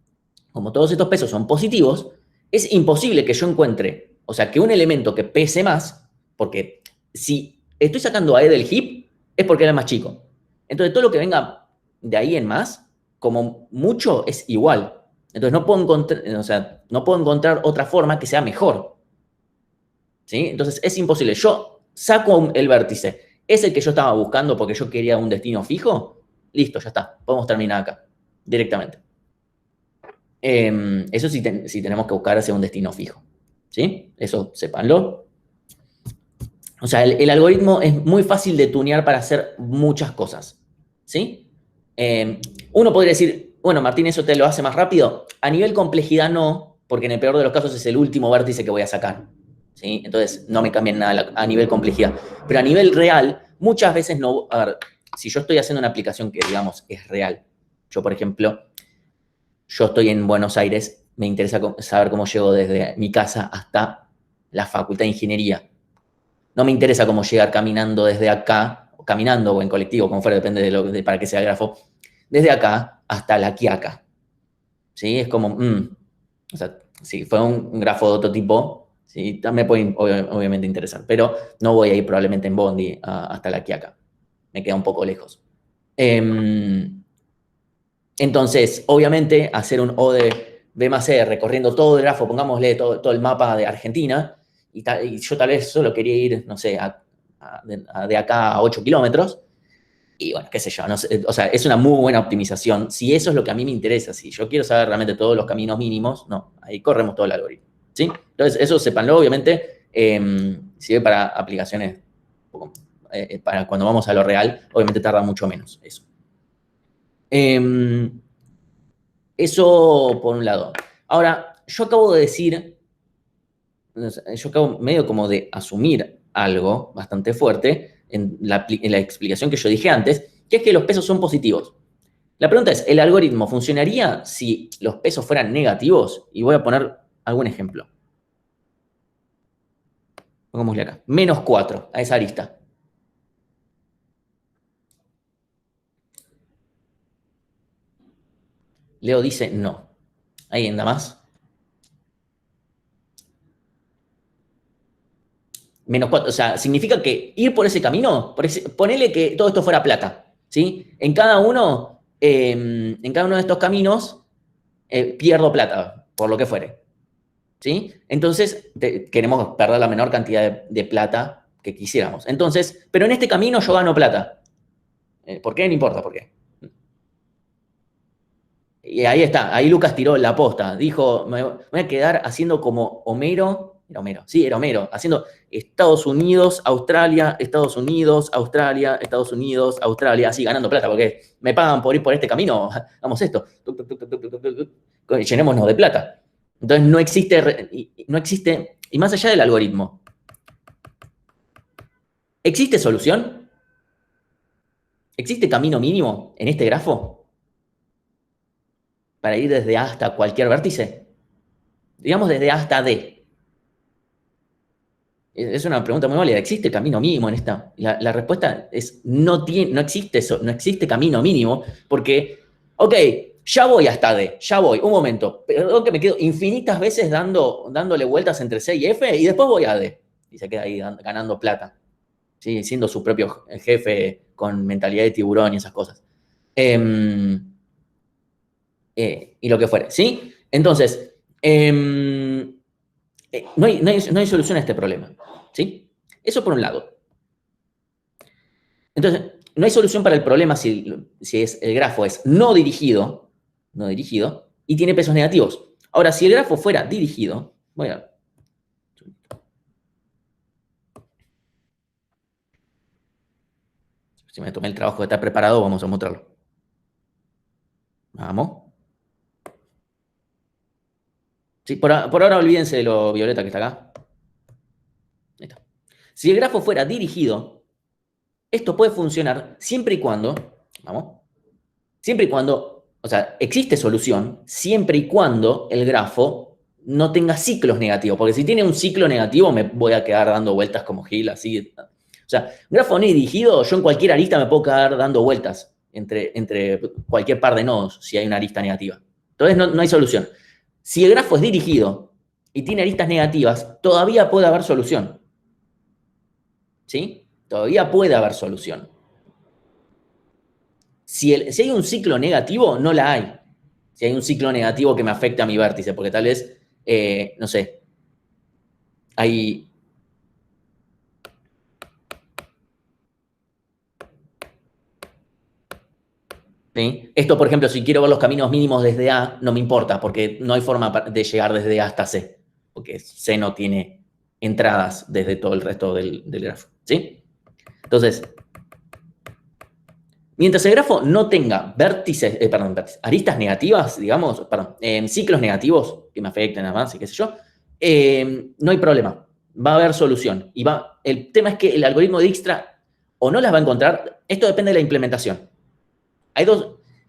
A: Como todos estos pesos son positivos, es imposible que yo encuentre, o sea, que un elemento que pese más, porque si estoy sacando a E del heap, es porque era más chico. Entonces, todo lo que venga de ahí en más, como mucho, es igual. Entonces, no puedo encontrar, o sea, no puedo encontrar otra forma que sea mejor. ¿Sí? Entonces, es imposible. Yo saco el vértice. ¿Es el que yo estaba buscando porque yo quería un destino fijo? Listo, ya está. Podemos terminar acá, directamente. Eso sí, tenemos que buscar hacia un destino fijo. ¿Sí? Eso sépanlo. O sea, el algoritmo es muy fácil de tunear para hacer muchas cosas. ¿Sí? Uno podría decir, bueno, Martín, ¿eso te lo hace más rápido? A nivel complejidad no, porque en el peor de los casos es el último vértice que voy a sacar. ¿Sí? Entonces no me cambian nada a nivel complejidad. Pero a nivel real, muchas veces no. A ver, si yo estoy haciendo una aplicación que, digamos, es real. Yo, por ejemplo, yo estoy en Buenos Aires, me interesa saber cómo llego desde mi casa hasta la Facultad de Ingeniería. No me interesa cómo llegar caminando desde acá, o caminando o en colectivo, como fuera, depende para qué sea el grafo, desde acá hasta La Quiaca. ¿Sí? Es como, o sea, si fue un grafo de otro tipo, ¿sí? También puede obviamente interesar, pero no voy a ir probablemente en Bondi hasta La Quiaca. Me queda un poco lejos. Entonces, obviamente, hacer un O de B más C recorriendo todo el grafo, pongámosle todo el mapa de Argentina, y yo tal vez solo quería ir, no sé, de acá a 8 kilómetros, Y bueno, qué sé yo, no sé, o sea, es una muy buena optimización. Si eso es lo que a mí me interesa, si yo quiero saber realmente todos los caminos mínimos, no, ahí corremos todo el algoritmo. ¿Sí? Entonces, eso sépanlo, obviamente, sirve para aplicaciones, para cuando vamos a lo real, obviamente tarda mucho menos eso. Eso por un lado. Ahora, yo acabo de decir, yo acabo medio como de asumir algo bastante fuerte en la explicación que yo dije antes, que es que los pesos son positivos. La pregunta es, ¿el algoritmo funcionaría si los pesos fueran negativos? Y voy a poner algún ejemplo. Pongámosle acá. -4 a esa arista. Leo dice no. ¿Ahí anda más? -4, o sea, significa que ir por ese camino, ponele que todo esto fuera plata, ¿sí? En cada uno de estos caminos pierdo plata, por lo que fuere, ¿sí? Entonces, queremos perder la menor cantidad de plata que quisiéramos. Entonces, pero en este camino yo gano plata. ¿Por qué? No importa por qué. Y ahí está, ahí Lucas tiró la posta. Dijo, me voy a quedar haciendo como Homero. Era Homero, sí, era Homero. Haciendo Estados Unidos, Australia, Estados Unidos, Australia, Estados Unidos, Australia. Así ganando plata, porque me pagan por ir por este camino. Hagamos esto. Llenémonos de plata. Entonces no existe, y más allá del algoritmo, ¿existe solución? ¿Existe camino mínimo en este grafo para ir desde A hasta cualquier vértice? Digamos desde A hasta D. Es una pregunta muy válida. ¿Existe camino mínimo en esta? La respuesta es no existe eso, no existe camino mínimo, porque, ok, ya voy hasta D, ya voy, un momento, perdón que me quedo infinitas veces dándole vueltas entre C y F y después voy a D. Y se queda ahí ganando plata, ¿sí? Siendo su propio jefe con mentalidad de tiburón y esas cosas. Y lo que fuere, ¿sí? Entonces, no hay solución a este problema, ¿sí? Eso por un lado. Entonces, no hay solución para el problema si el grafo es no dirigido, y tiene pesos negativos. Ahora, si el grafo fuera dirigido, si me tomé el trabajo de estar preparado, vamos a mostrarlo. Vamos. Sí, por ahora olvídense de lo violeta que está acá. Ahí está. Si el grafo fuera dirigido, esto puede funcionar siempre y cuando, vamos, siempre y cuando, o sea, existe solución siempre y cuando el grafo no tenga ciclos negativos, porque si tiene un ciclo negativo me voy a quedar dando vueltas como Gil, así. O sea, grafo no dirigido, yo en cualquier arista me puedo quedar dando vueltas entre cualquier par de nodos si hay una arista negativa. Entonces no hay solución. Si el grafo es dirigido y tiene aristas negativas, todavía puede haber solución. ¿Sí? Todavía puede haber solución. Si hay un ciclo negativo, no la hay. Si hay un ciclo negativo que me afecte a mi vértice, porque tal vez, no sé, hay... ¿sí? Esto, por ejemplo, si quiero ver los caminos mínimos desde A, no me importa, porque no hay forma de llegar desde A hasta C, porque C no tiene entradas desde todo el resto del grafo. ¿Sí? Entonces, mientras el grafo no tenga aristas negativas, digamos, ciclos negativos que me afecten a más y qué sé yo, no hay problema. Va a haber solución. El tema es que el algoritmo de Dijkstra o no las va a encontrar. Esto depende de la implementación.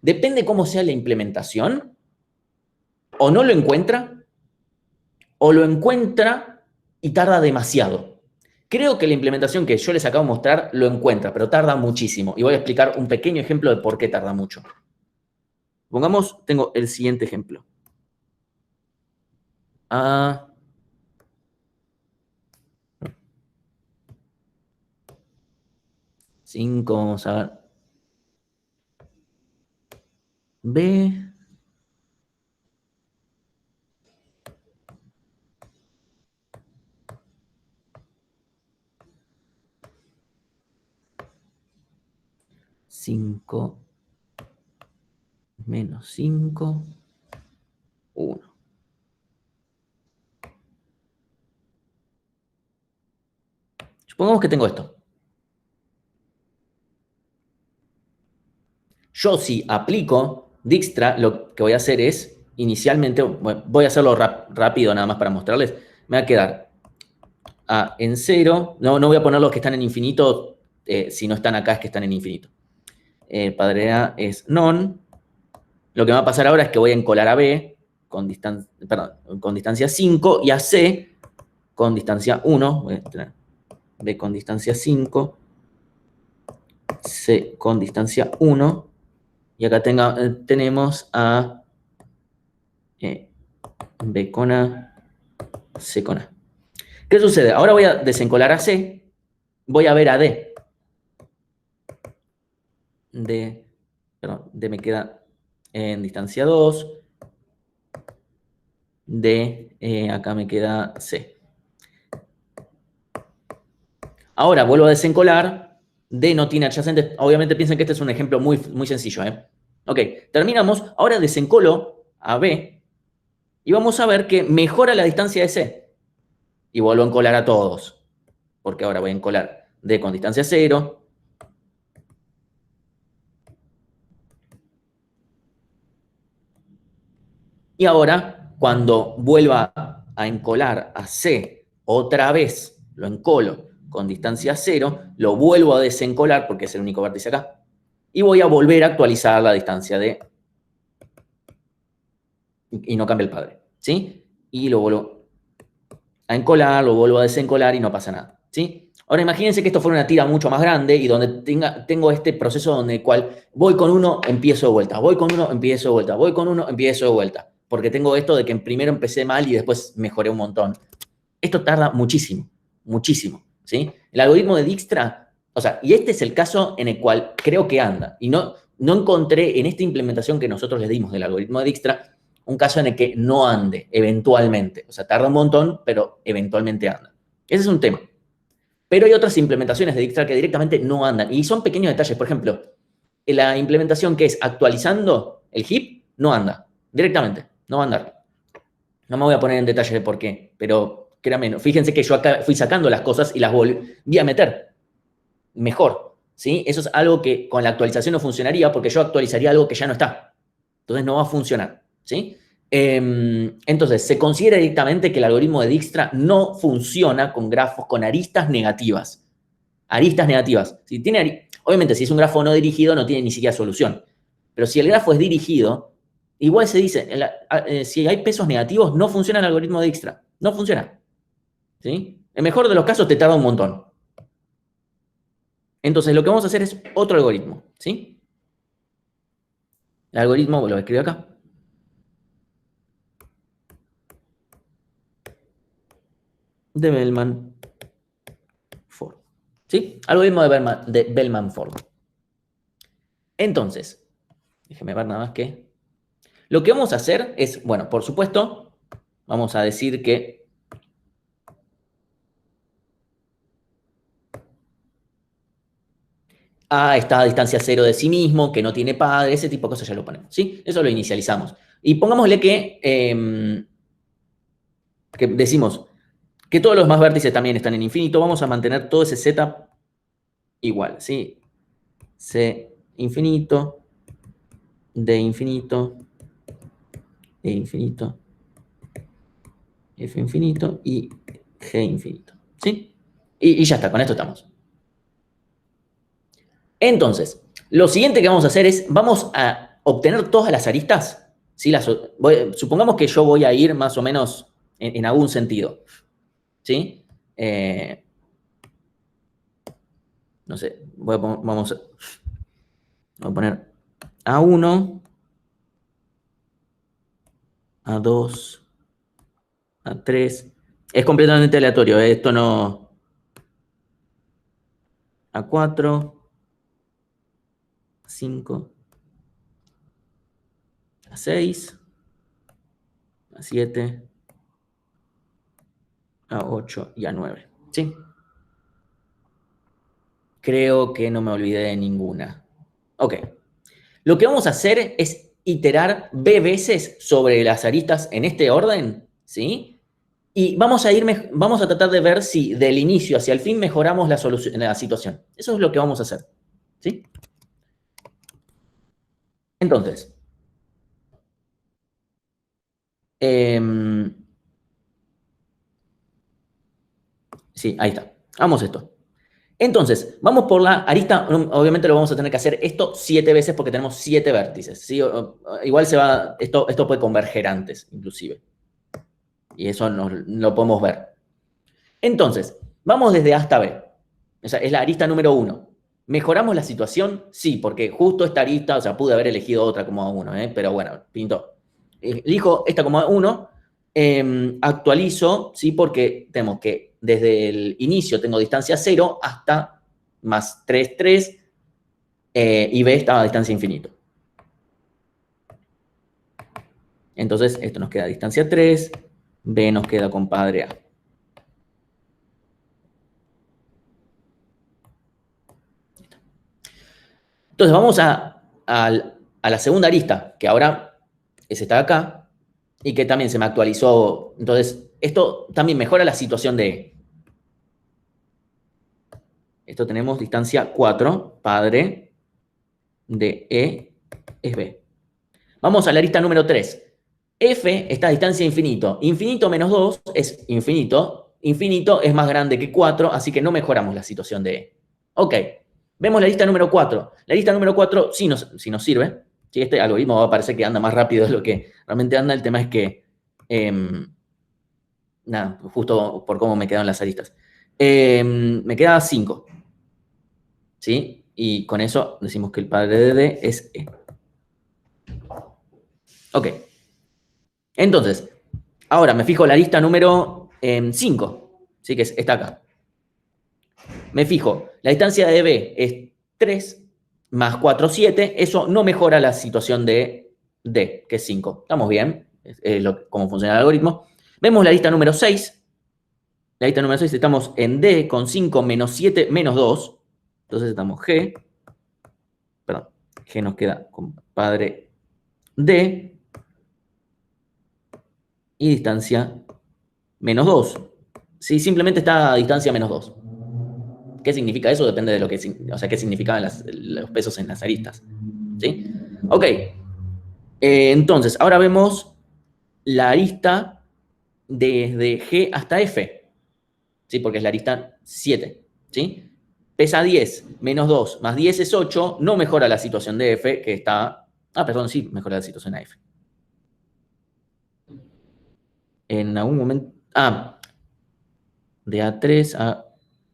A: Depende cómo sea la implementación, o no lo encuentra, o lo encuentra y tarda demasiado. Creo que la implementación que yo les acabo de mostrar lo encuentra, pero tarda muchísimo. Y voy a explicar un pequeño ejemplo de por qué tarda mucho. Pongamos, tengo el siguiente ejemplo. A 5, vamos a ver. B. menos 5, 1. Supongamos que tengo esto. Yo si aplico Dijkstra, lo que voy a hacer es, inicialmente, bueno, voy a hacerlo rápido nada más para mostrarles, me va a quedar A en 0, no voy a poner los que están en infinito, si no están acá es que están en infinito. Padre A es non, lo que me va a pasar ahora es que voy a encolar a B con distancia 5 y a C con distancia 1, voy a tener B con distancia 5, C con distancia 1, y acá tenemos a B con A, C con A. ¿Qué sucede? Ahora voy a desencolar a C, voy a ver a D. D me queda en distancia 2, D, acá me queda C. Ahora vuelvo a desencolar, D no tiene adyacentes, obviamente piensen que este es un ejemplo muy, muy sencillo. Ok, terminamos, ahora desencolo a B y vamos a ver que mejora la distancia de C. Y vuelvo a encolar a todos, porque ahora voy a encolar D con distancia 0, y ahora, cuando vuelva a encolar a C otra vez, lo encolo con distancia 0, lo vuelvo a desencolar porque es el único vértice acá, y voy a volver a actualizar la distancia de... y no cambia el padre, ¿sí? Y lo vuelvo a encolar, lo vuelvo a desencolar y no pasa nada, ¿sí? Ahora imagínense que esto fuera una tira mucho más grande y donde tengo este proceso donde el cual voy con uno, empiezo de vuelta, voy con uno, empiezo de vuelta, voy con uno, empiezo de vuelta. Porque tengo esto de que primero empecé mal y después mejoré un montón. Esto tarda muchísimo, muchísimo, ¿sí? El algoritmo de Dijkstra, o sea, y este es el caso en el cual creo que anda. Y no encontré en esta implementación que nosotros le dimos del algoritmo de Dijkstra un caso en el que no ande, eventualmente. O sea, tarda un montón, pero eventualmente anda. Ese es un tema. Pero hay otras implementaciones de Dijkstra que directamente no andan. Y son pequeños detalles. Por ejemplo, la implementación que es actualizando el heap no anda. Directamente. No va a andar. No me voy a poner en detalle de por qué. Pero créanme, fíjense que yo acá fui sacando las cosas y las volví a meter. Mejor. ¿Sí? Eso es algo que con la actualización no funcionaría porque yo actualizaría algo que ya no está. Entonces no va a funcionar. ¿Sí? Entonces, se considera directamente que el algoritmo de Dijkstra no funciona con grafos con aristas negativas. Aristas negativas. Obviamente, si es un grafo no dirigido, no tiene ni siquiera solución. Pero si el grafo es dirigido, igual se dice, si hay pesos negativos, no funciona el algoritmo de Dijkstra. No funciona. ¿Sí? En mejor de los casos, te tarda un montón. Entonces, lo que vamos a hacer es otro algoritmo. ¿Sí? El algoritmo, lo escribo acá. De Bellman-Ford. ¿Sí? Algoritmo de Bellman-Ford. Entonces, déjeme ver nada más que... Lo que vamos a hacer es, bueno, por supuesto, vamos a decir que A está a distancia 0 de sí mismo, que no tiene padre, ese tipo de cosas ya lo ponemos, ¿sí? Eso lo inicializamos. Y pongámosle que decimos que todos los más vértices también están en infinito, vamos a mantener todo ese Z igual, ¿sí? C infinito, D infinito, E infinito, F infinito y G infinito, ¿sí? Y ya está, con esto estamos. Entonces, lo siguiente que vamos a hacer es, vamos a obtener todas las aristas, ¿sí? Supongamos que yo voy a ir más o menos en algún sentido, ¿sí? No sé, vamos a poner A1, A2, A3. Es completamente aleatorio, esto no... A4, A5, A6, A7, A8 y A9, ¿sí? Creo que no me olvidé de ninguna. Ok. Lo que vamos a hacer es iterar B veces sobre las aristas en este orden, ¿sí? Y vamos a tratar de ver si del inicio hacia el fin mejoramos la situación. Eso es lo que vamos a hacer, ¿sí? Entonces, sí, ahí está. Vamos esto. Entonces, vamos por la arista, obviamente lo vamos a tener que hacer esto 7 veces porque tenemos 7 vértices, ¿sí? Igual esto puede converger antes, inclusive. Y eso lo podemos ver. Entonces, vamos desde A hasta B. O sea, es la arista número 1. ¿Mejoramos la situación? Sí, porque justo esta arista, o sea, pude haber elegido otra como A1, pero bueno, pintó. Elijo esta como A1, actualizo, ¿sí? Porque tenemos que desde el inicio tengo distancia 0 hasta más 3, 3, y B está a distancia infinito. Entonces, esto nos queda a distancia 3, B nos queda compadre A. Entonces, vamos a la segunda arista, que ahora es esta de acá, y que también se me actualizó. Entonces, esto también mejora la situación de E. Esto tenemos distancia 4, padre de E es B. Vamos a la arista número 3. F está a distancia infinito. Infinito menos 2 es infinito. Infinito es más grande que 4, así que no mejoramos la situación de E. Ok, vemos la lista número 4. La lista número 4 sí nos sirve. Sí, este algoritmo va a parecer que anda más rápido de lo que realmente anda. El tema es que, nada, justo por cómo me quedan las aristas. Me queda 5. ¿Sí? Y con eso decimos que el padre de D es E. Ok. Entonces, ahora me fijo la lista número 5. ¿Sí? Que está acá. Me fijo, la distancia de B es 3 más 4, 7. Eso no mejora la situación de D, que es 5. ¿Estamos bien? Cómo funciona el algoritmo. Vemos la lista número 6. La lista número 6 estamos en D con 5 menos 7 menos 2. Entonces estamos G. Perdón. G nos queda compadre D. Y distancia menos 2. Sí, simplemente está a distancia menos 2. ¿Qué significa eso? Depende de lo que, o sea, qué significaban los pesos en las aristas. ¿Sí? Ok. Entonces, ahora vemos la arista desde G hasta F. ¿Sí? Porque es la arista 7. ¿Sí? Pesa 10 menos 2 más 10 es 8. No mejora la situación de F, que está... Ah, perdón, sí, mejora la situación de F. En algún momento... Ah, de A3 a...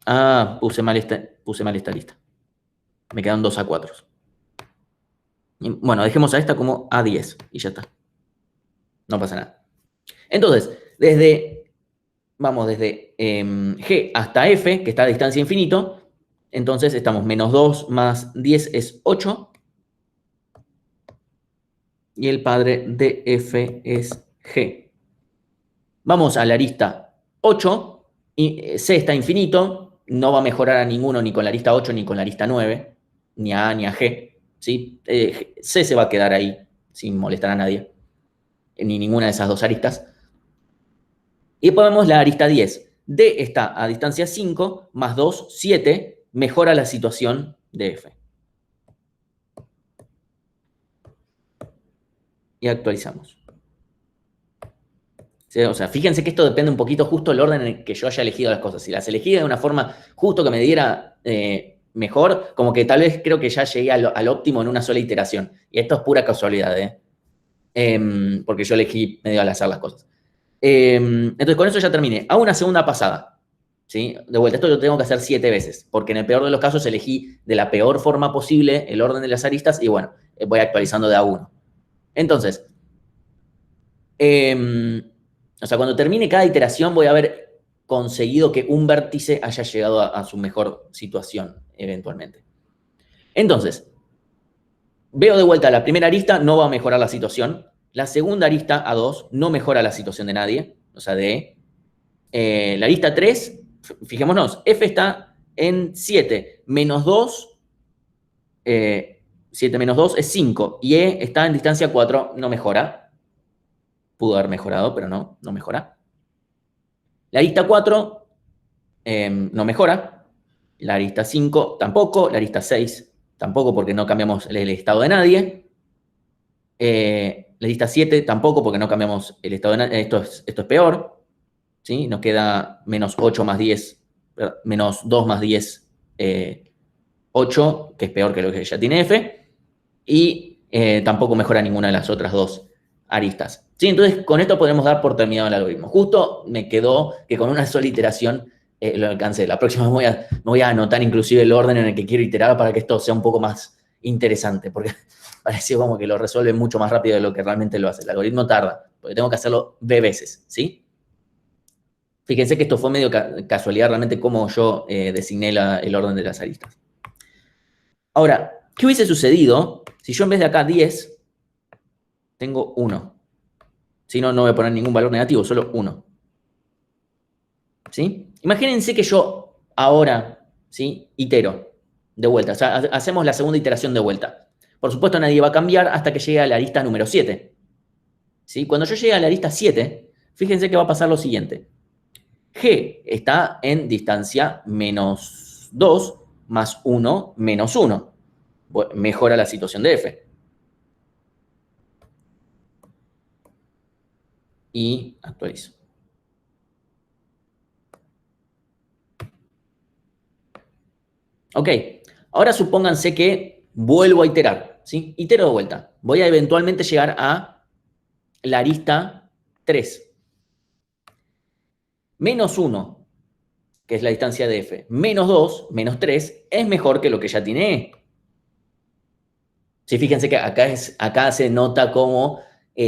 A: Ah, puse mal esta lista. Me quedan 2 A4. Bueno, dejemos a esta como A10 y ya está. No pasa nada. Entonces, vamos desde G hasta F, que está a distancia infinito. Entonces estamos menos 2 más 10 es 8. Y el padre de F es G. Vamos a la arista 8. Y C está infinito. No va a mejorar a ninguno, ni con la arista 8, ni con la arista 9. Ni a A, ni a G. ¿Sí? C se va a quedar ahí, sin molestar a nadie. Ni ninguna de esas dos aristas. Y después vemos la arista 10. D está a distancia 5, más 2, 7, mejora la situación de F. Y actualizamos. ¿Sí? O sea, fíjense que esto depende un poquito justo del orden en el que yo haya elegido las cosas. Si las elegí de una forma justo que me diera mejor, como que tal vez creo que ya llegué al óptimo en una sola iteración. Y esto es pura casualidad, porque yo elegí medio al azar las cosas. Entonces, con eso ya terminé. Hago una segunda pasada. ¿Sí? De vuelta, esto lo tengo que hacer 7 veces, porque en el peor de los casos elegí de la peor forma posible el orden de las aristas y bueno, voy actualizando de a uno. Entonces, o sea, cuando termine cada iteración voy a haber conseguido que un vértice haya llegado a su mejor situación eventualmente. Entonces, veo de vuelta la primera arista, no va a mejorar la situación. La segunda arista, A2, no mejora la situación de nadie, o sea, de la arista 3, fijémonos, F está en 7, menos 2, 7 menos 2 es 5. Y E está en distancia 4, no mejora. Pudo haber mejorado, pero no mejora. La arista 4 no mejora. La arista 5 tampoco. La arista 6 tampoco, porque no cambiamos el estado de nadie. La arista 7 tampoco, porque no cambiamos el estado de nadie. Esto es peor. ¿Sí? Nos queda menos 8 más 10, menos 2 más 10, 8, que es peor que lo que ya tiene F. Y tampoco mejora ninguna de las otras dos aristas. ¿Sí? Entonces, con esto podemos dar por terminado el algoritmo. Justo me quedó que con una sola iteración lo alcancé. La próxima me voy a anotar inclusive el orden en el que quiero iterar para que esto sea un poco más interesante, porque parece como que lo resuelve mucho más rápido de lo que realmente lo hace. El algoritmo tarda, porque tengo que hacerlo B veces, ¿sí? Fíjense que esto fue medio casualidad realmente como yo designé el orden de las aristas. Ahora, ¿qué hubiese sucedido si yo en vez de acá 10 tengo 1? Si no, no voy a poner ningún valor negativo, solo 1. ¿Sí? Imagínense que yo ahora, ¿sí? Itero de vuelta. O sea, hacemos la segunda iteración de vuelta. Por supuesto, nadie va a cambiar hasta que llegue a la arista número 7. ¿Sí? Cuando yo llegue a la arista 7, fíjense que va a pasar lo siguiente. G está en distancia menos 2 más 1 menos 1. Bueno, mejora la situación de F. Y actualizo. Ok, ahora supónganse que vuelvo a iterar, ¿sí? Itero de vuelta. Voy a eventualmente llegar a la arista 3. Menos 1, que es la distancia de F, menos 2, menos 3, es mejor que lo que ya tiene E. Sí, fíjense que acá se nota como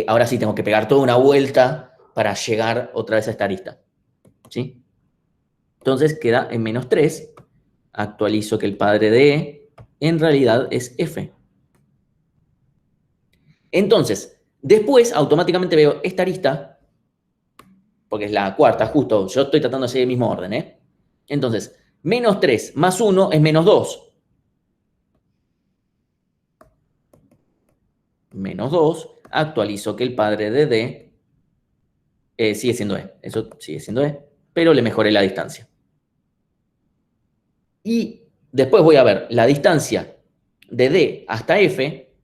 A: ahora sí tengo que pegar toda una vuelta para llegar otra vez a esta arista. ¿Sí? Entonces queda en menos 3. Actualizo que el padre de E en realidad es F. Entonces, después automáticamente veo esta arista, porque es la cuarta, justo, yo estoy tratando de seguir el mismo orden, ¿eh? Entonces, menos 3 más 1 es menos 2. Menos 2, actualizo que el padre de D sigue siendo E. Eso sigue siendo E, pero le mejoré la distancia. Y después voy a ver la distancia de D hasta F,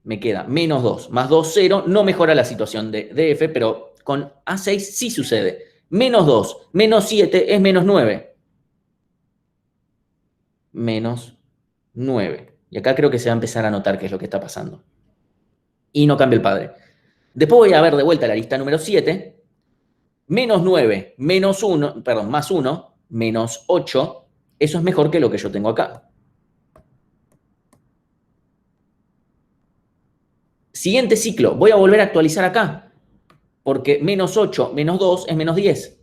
A: me queda menos 2 más 2, 0, no mejora la situación de F, pero con A6 sí sucede. Menos 2, menos 7 es menos 9. Menos 9. Y acá creo que se va a empezar a notar qué es lo que está pasando. Y no cambia el padre. Después voy a ver de vuelta la lista número 7. Menos 9, menos 1, perdón, más 1, menos 8. Eso es mejor que lo que yo tengo acá. Siguiente ciclo, voy a volver a actualizar acá. Porque menos 8, menos 2 es menos 10.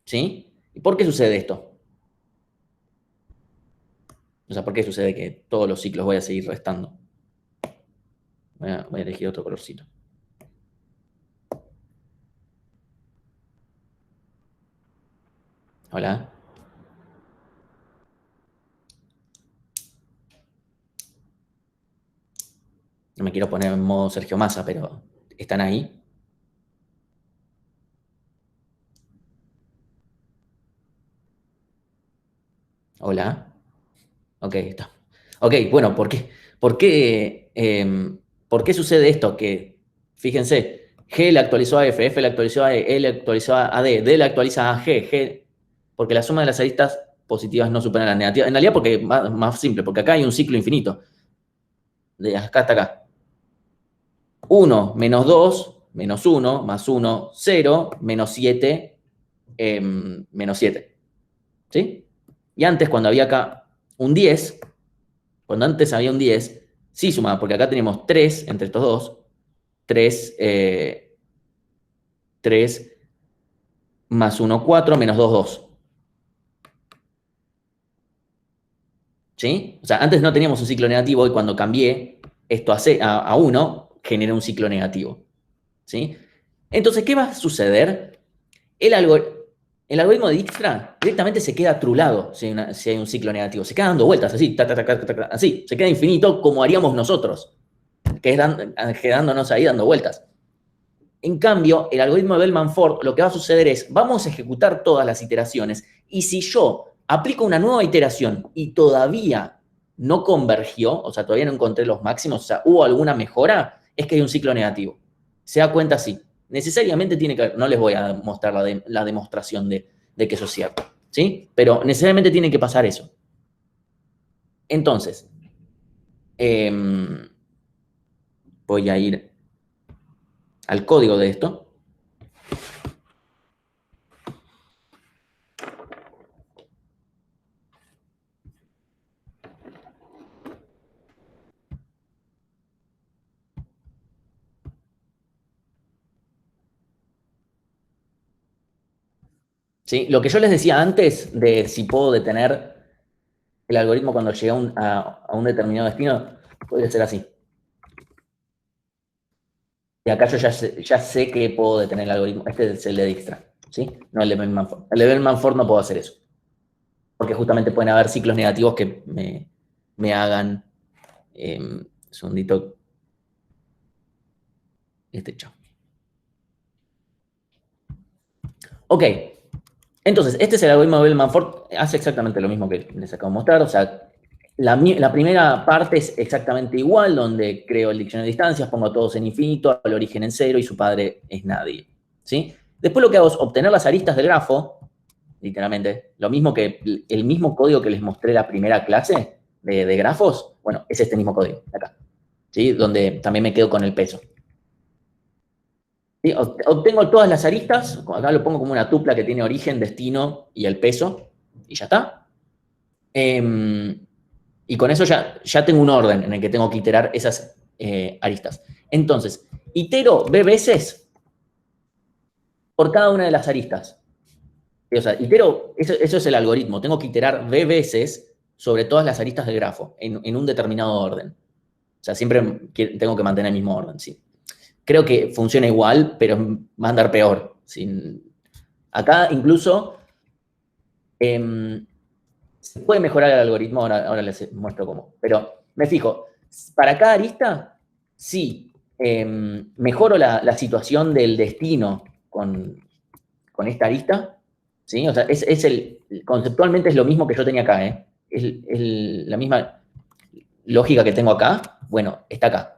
A: ¿Sí? ¿Y por qué sucede esto? O sea, ¿por qué sucede que todos los ciclos voy a seguir restando? Voy a elegir otro colorcito. Hola. No me quiero poner en modo Sergio Massa, pero ¿están ahí? Hola. Ok, está. Ok, bueno, por qué sucede esto? Que, fíjense, G le actualizó a F, F le actualizó a E, E le actualizó a D le actualiza a G, porque la suma de las aristas positivas no supera las negativas. En realidad, porque es más simple, porque acá hay un ciclo infinito. De acá hasta acá. 1 menos 2, menos 1, más 1, 0, menos 7, menos 7. ¿Sí? Y antes, cuando había acá un 10, cuando antes había un 10, sí sumaba, porque acá tenemos 3 entre estos dos. 3, 3 más 1, 4, menos 2, 2. ¿Sí? O sea, antes no teníamos un ciclo negativo y cuando cambié esto a 1, generé un ciclo negativo. ¿Sí? Entonces, ¿qué va a suceder? El algoritmo... el algoritmo de Dijkstra directamente se queda trulado si hay un ciclo negativo. Se queda dando vueltas así, así. Se queda infinito como haríamos nosotros, quedándonos ahí dando vueltas. En cambio, el algoritmo de Bellman-Ford, lo que va a suceder es, vamos a ejecutar todas las iteraciones y si yo aplico una nueva iteración y todavía no convergió, o sea, todavía no encontré los máximos, o sea, hubo alguna mejora, es que hay un ciclo negativo. Se da cuenta así. Necesariamente tiene que, no les voy a mostrar la demostración de que eso es cierto, ¿sí? Pero necesariamente tiene que pasar eso. Entonces, voy a ir al código de esto. ¿Sí? Lo que yo les decía antes de si puedo detener el algoritmo cuando llega a un determinado destino, puede ser así. Y acá yo ya sé que puedo detener el algoritmo. Este es el de Dijkstra, ¿sí? No el de Bellman-Ford. El de Bellman-Ford no puedo hacer eso. Porque justamente pueden haber ciclos negativos que me hagan. Segundito. Chao. Ok. Entonces, este es el algoritmo de Bellman-Ford. Hace exactamente lo mismo que les acabo de mostrar. O sea, la primera parte es exactamente igual, donde creo el diccionario de distancias, pongo a todos en infinito, al origen en cero y su padre es nadie. ¿Sí? Después lo que hago es obtener las aristas del grafo, literalmente, lo mismo que el mismo código que les mostré la primera clase de grafos, bueno, es este mismo código, de acá. ¿Sí? Donde también me quedo con el peso. ¿Sí? Obtengo todas las aristas, acá lo pongo como una tupla que tiene origen, destino y el peso, y ya está. Y con eso ya tengo un orden en el que tengo que iterar esas aristas. Entonces, itero b veces por cada una de las aristas. O sea, itero, eso es el algoritmo. Tengo que iterar b veces sobre todas las aristas del grafo en un determinado orden. O sea, siempre tengo que mantener el mismo orden, sí. Creo que funciona igual, pero va a andar peor. Acá incluso se puede mejorar el algoritmo, ahora les muestro cómo. Pero me fijo, para cada arista, sí, mejoro la situación del destino con esta arista, ¿sí? O sea, conceptualmente es lo mismo que yo tenía acá, ¿eh? Es la misma lógica que tengo acá, bueno, está acá.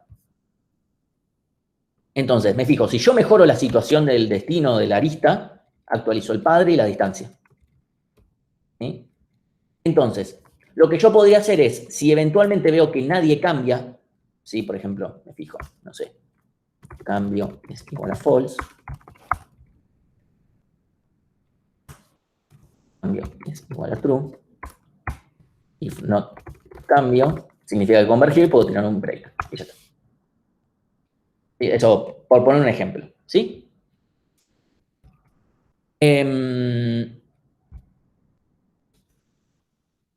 A: Entonces, me fijo, si yo mejoro la situación del destino de la arista, actualizo el padre y la distancia. ¿Sí? Entonces, lo que yo podría hacer es, si eventualmente veo que nadie cambia, ¿sí? Por ejemplo, me fijo, no sé, cambio es igual a false, cambio es igual a true, if not cambio, significa que convergir y puedo tirar un break. Y ya está. Eso, por poner un ejemplo, ¿sí? Eh,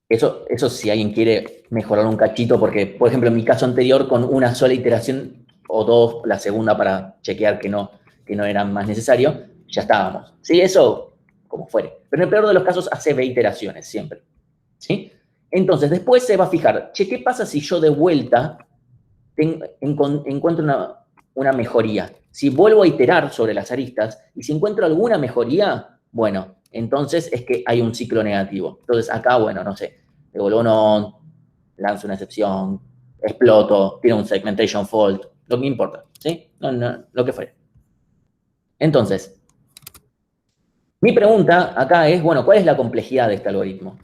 A: eso si alguien quiere mejorar un cachito, porque, por ejemplo, en mi caso anterior, con una sola iteración o dos, la segunda para chequear que no era más necesario, ya estábamos. ¿Sí? Eso, como fuere. Pero en el peor de los casos, hace B iteraciones siempre. ¿Sí? Entonces, después se va a fijar, che, ¿qué pasa si yo de vuelta encuentro una mejoría? Si vuelvo a iterar sobre las aristas y si encuentro alguna mejoría, bueno, entonces es que hay un ciclo negativo. Entonces, acá, bueno, no sé, devuelvo un on, lanzo una excepción, exploto, tiene un segmentation fault, lo que importa, ¿sí? Lo que fuera. Entonces, mi pregunta acá es, bueno, ¿cuál es la complejidad de este algoritmo?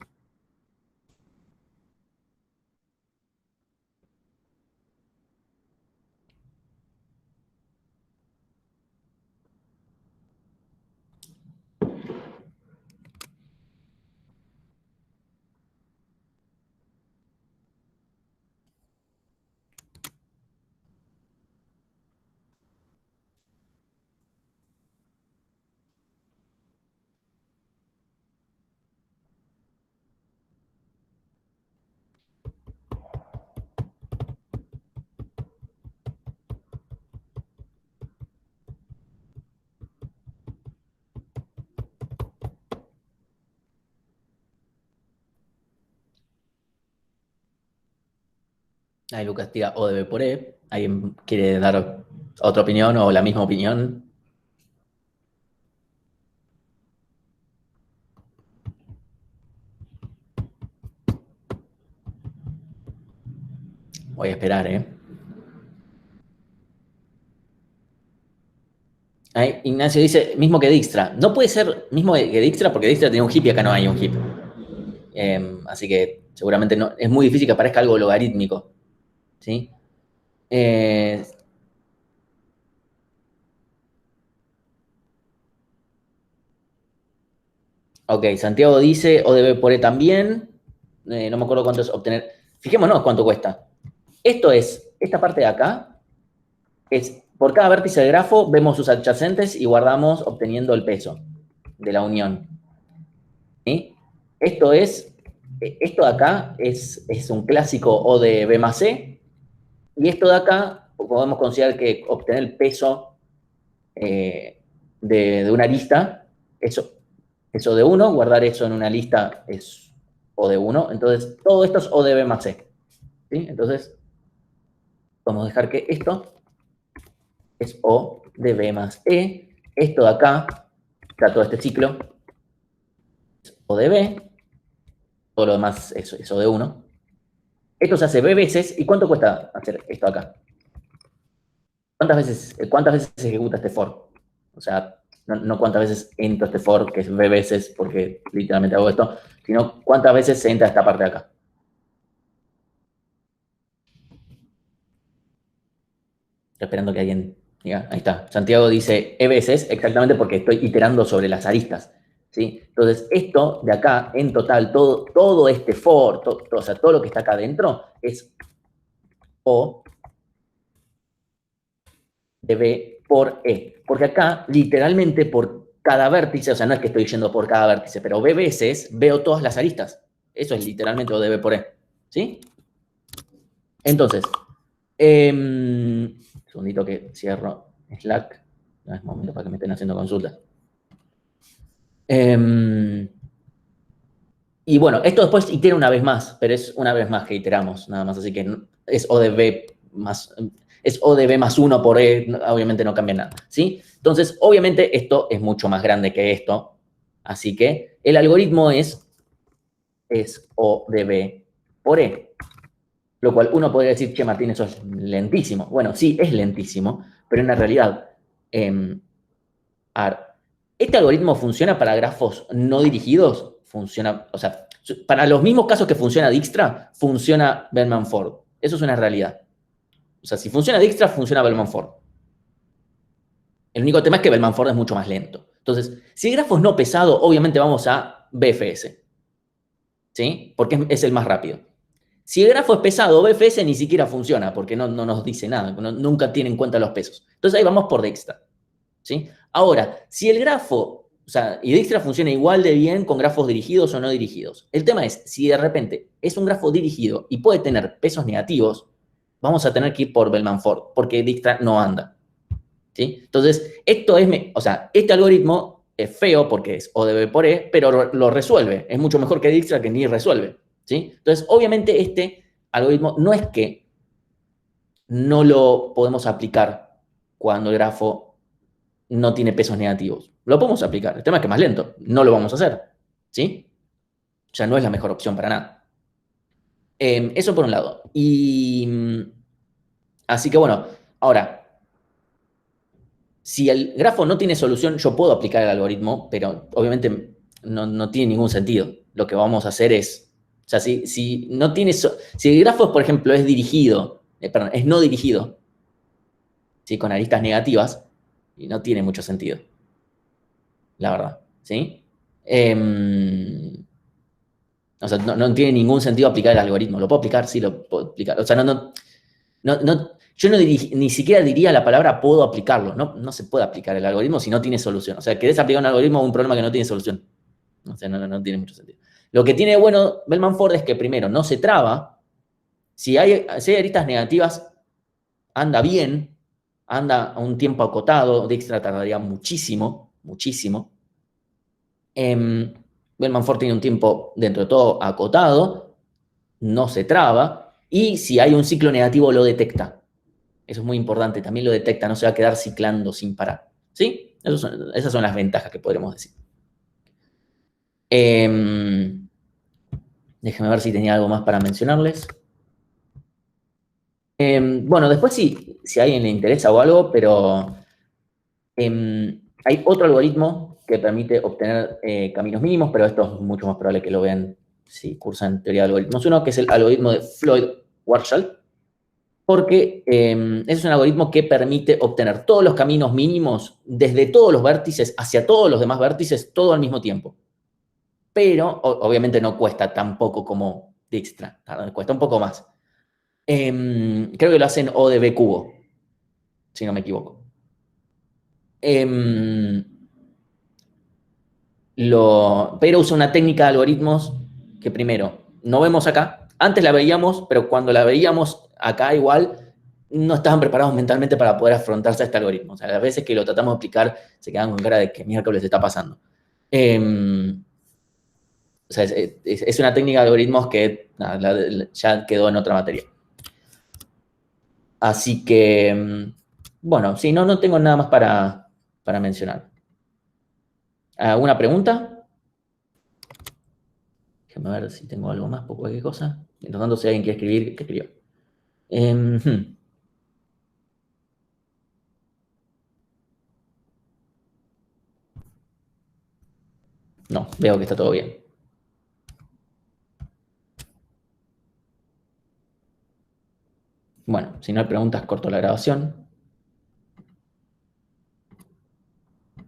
A: Ahí Lucas tira O de B por E. ¿Alguien quiere dar otra opinión o la misma opinión? Voy a esperar, ¿eh? Ahí Ignacio dice, mismo que Dijkstra. No puede ser mismo que Dijkstra porque Dijkstra tiene un hip y acá no hay un hip. Así que seguramente no, es muy difícil que aparezca algo logarítmico. ¿Sí? Eh, ok, Santiago dice O de B por E también. No me acuerdo cuánto es obtener. Fijémonos cuánto cuesta. Esto es, esta parte de acá, es por cada vértice del grafo vemos sus adyacentes y guardamos obteniendo el peso de la unión. ¿Sí? Esto es, esto de acá es un clásico O de B más C, y esto de acá podemos considerar que obtener el peso de una lista, eso de 1, guardar eso en una lista es O de 1, entonces todo esto es O de B más C. ¿Sí? Entonces, vamos a dejar que esto es O de B más E, esto de acá, está todo este ciclo, es O de B, todo lo demás es O de 1. Esto se hace B veces, ¿y cuánto cuesta hacer esto acá? ¿Cuántas veces se ejecuta este for? O sea, no cuántas veces entro este for, que es B veces, porque literalmente hago esto, sino cuántas veces se entra esta parte de acá. Estoy esperando que alguien diga, ahí está. Santiago dice E veces, exactamente porque estoy iterando sobre las aristas. ¿Sí? Entonces, esto de acá, en total, todo este for, o sea, todo lo que está acá adentro, es O de B por E. Porque acá, literalmente, por cada vértice, o sea, no es que estoy yendo por cada vértice, pero B veces veo todas las aristas. Eso es literalmente O de B por E. ¿Sí? Entonces, segundito que cierro Slack. No es momento para que me estén haciendo consultas. Y bueno, esto después itera una vez más, pero es una vez más que iteramos, nada más. Así que es O de B más, es O de B más 1 por E, obviamente no cambia nada, ¿sí? Entonces, obviamente esto es mucho más grande que esto, así que el algoritmo es O de B por E, lo cual uno podría decir, che, Martín, eso es lentísimo. Bueno, sí, es lentísimo, pero en la realidad, a ver, este algoritmo funciona para grafos no dirigidos, funciona, o sea, para los mismos casos que funciona Dijkstra, funciona Bellman-Ford. Eso es una realidad. O sea, si funciona Dijkstra, funciona Bellman-Ford. El único tema es que Bellman-Ford es mucho más lento. Entonces, si el grafo es no pesado, obviamente vamos a BFS, ¿sí? Porque es el más rápido. Si el grafo es pesado, BFS ni siquiera funciona porque no nos dice nada, nunca tiene en cuenta los pesos. Entonces ahí vamos por Dijkstra, ¿sí? Ahora, si el grafo, o sea, y Dijkstra funciona igual de bien con grafos dirigidos o no dirigidos. El tema es, si de repente es un grafo dirigido y puede tener pesos negativos, vamos a tener que ir por Bellman-Ford, porque Dijkstra no anda, ¿sí? Entonces, o sea, este algoritmo es feo porque es O de B por E, pero lo resuelve. Es mucho mejor que Dijkstra que ni resuelve, ¿sí? Entonces, obviamente este algoritmo no es que no lo podemos aplicar cuando el grafo no tiene pesos negativos. Lo podemos aplicar. El tema es que es más lento. No lo vamos a hacer. ¿Sí? O sea, no es la mejor opción para nada. Eso por un lado. Así que bueno, ahora, si el grafo no tiene solución, yo puedo aplicar el algoritmo, pero obviamente no tiene ningún sentido. Lo que vamos a hacer es, o sea, si no tiene, si el grafo, por ejemplo, es dirigido, perdón, es no dirigido, ¿sí? Con aristas negativas, y no tiene mucho sentido, la verdad, ¿sí? O sea, no tiene ningún sentido aplicar el algoritmo. ¿Lo puedo aplicar? Sí, lo puedo aplicar. O sea, yo ni siquiera diría la palabra puedo aplicarlo. No se puede aplicar el algoritmo si no tiene solución. O sea, querés aplicar un algoritmo a un problema que no tiene solución. O sea, no tiene mucho sentido. Lo que tiene de bueno Bellman Ford es que primero no se traba. Si hay aristas negativas, anda bien, anda a un tiempo acotado. Dijkstra tardaría muchísimo, muchísimo. Bellman Ford tiene un tiempo dentro de todo acotado, no se traba, Y si hay un ciclo negativo, lo detecta. Eso es muy importante, también lo detecta, no se va a quedar ciclando sin parar. ¿Sí? Esas son las ventajas que podremos decir. Déjenme ver si tenía algo más para mencionarles. Bueno, después si a alguien le interesa o algo, pero hay otro algoritmo que permite obtener caminos mínimos, pero esto es mucho más probable que lo vean si cursan teoría de algoritmos. Uno que es el algoritmo de Floyd-Warshall, porque es un algoritmo que permite obtener todos los caminos mínimos desde todos los vértices hacia todos los demás vértices, todo al mismo tiempo. Pero obviamente no cuesta tan poco como Dijkstra, cuesta un poco más. Creo que lo hacen O de B cubo, si no me equivoco. Pero usa una técnica de algoritmos que primero no vemos acá. Antes la veíamos, pero cuando la veíamos acá igual, no estaban preparados mentalmente para poder afrontarse a este algoritmo. O sea, las veces que lo tratamos de explicar, se quedan con cara de que miércoles está pasando. O sea, es una técnica de algoritmos que nada, ya quedó en otra materia. Así que, bueno, sí, no tengo nada más para mencionar. ¿Alguna pregunta? Déjame ver si tengo algo más, por cualquier cosa. Mientras tanto, si alguien quiere escribir, que escriba. No, veo que está todo bien. Bueno, si no hay preguntas, corto la grabación.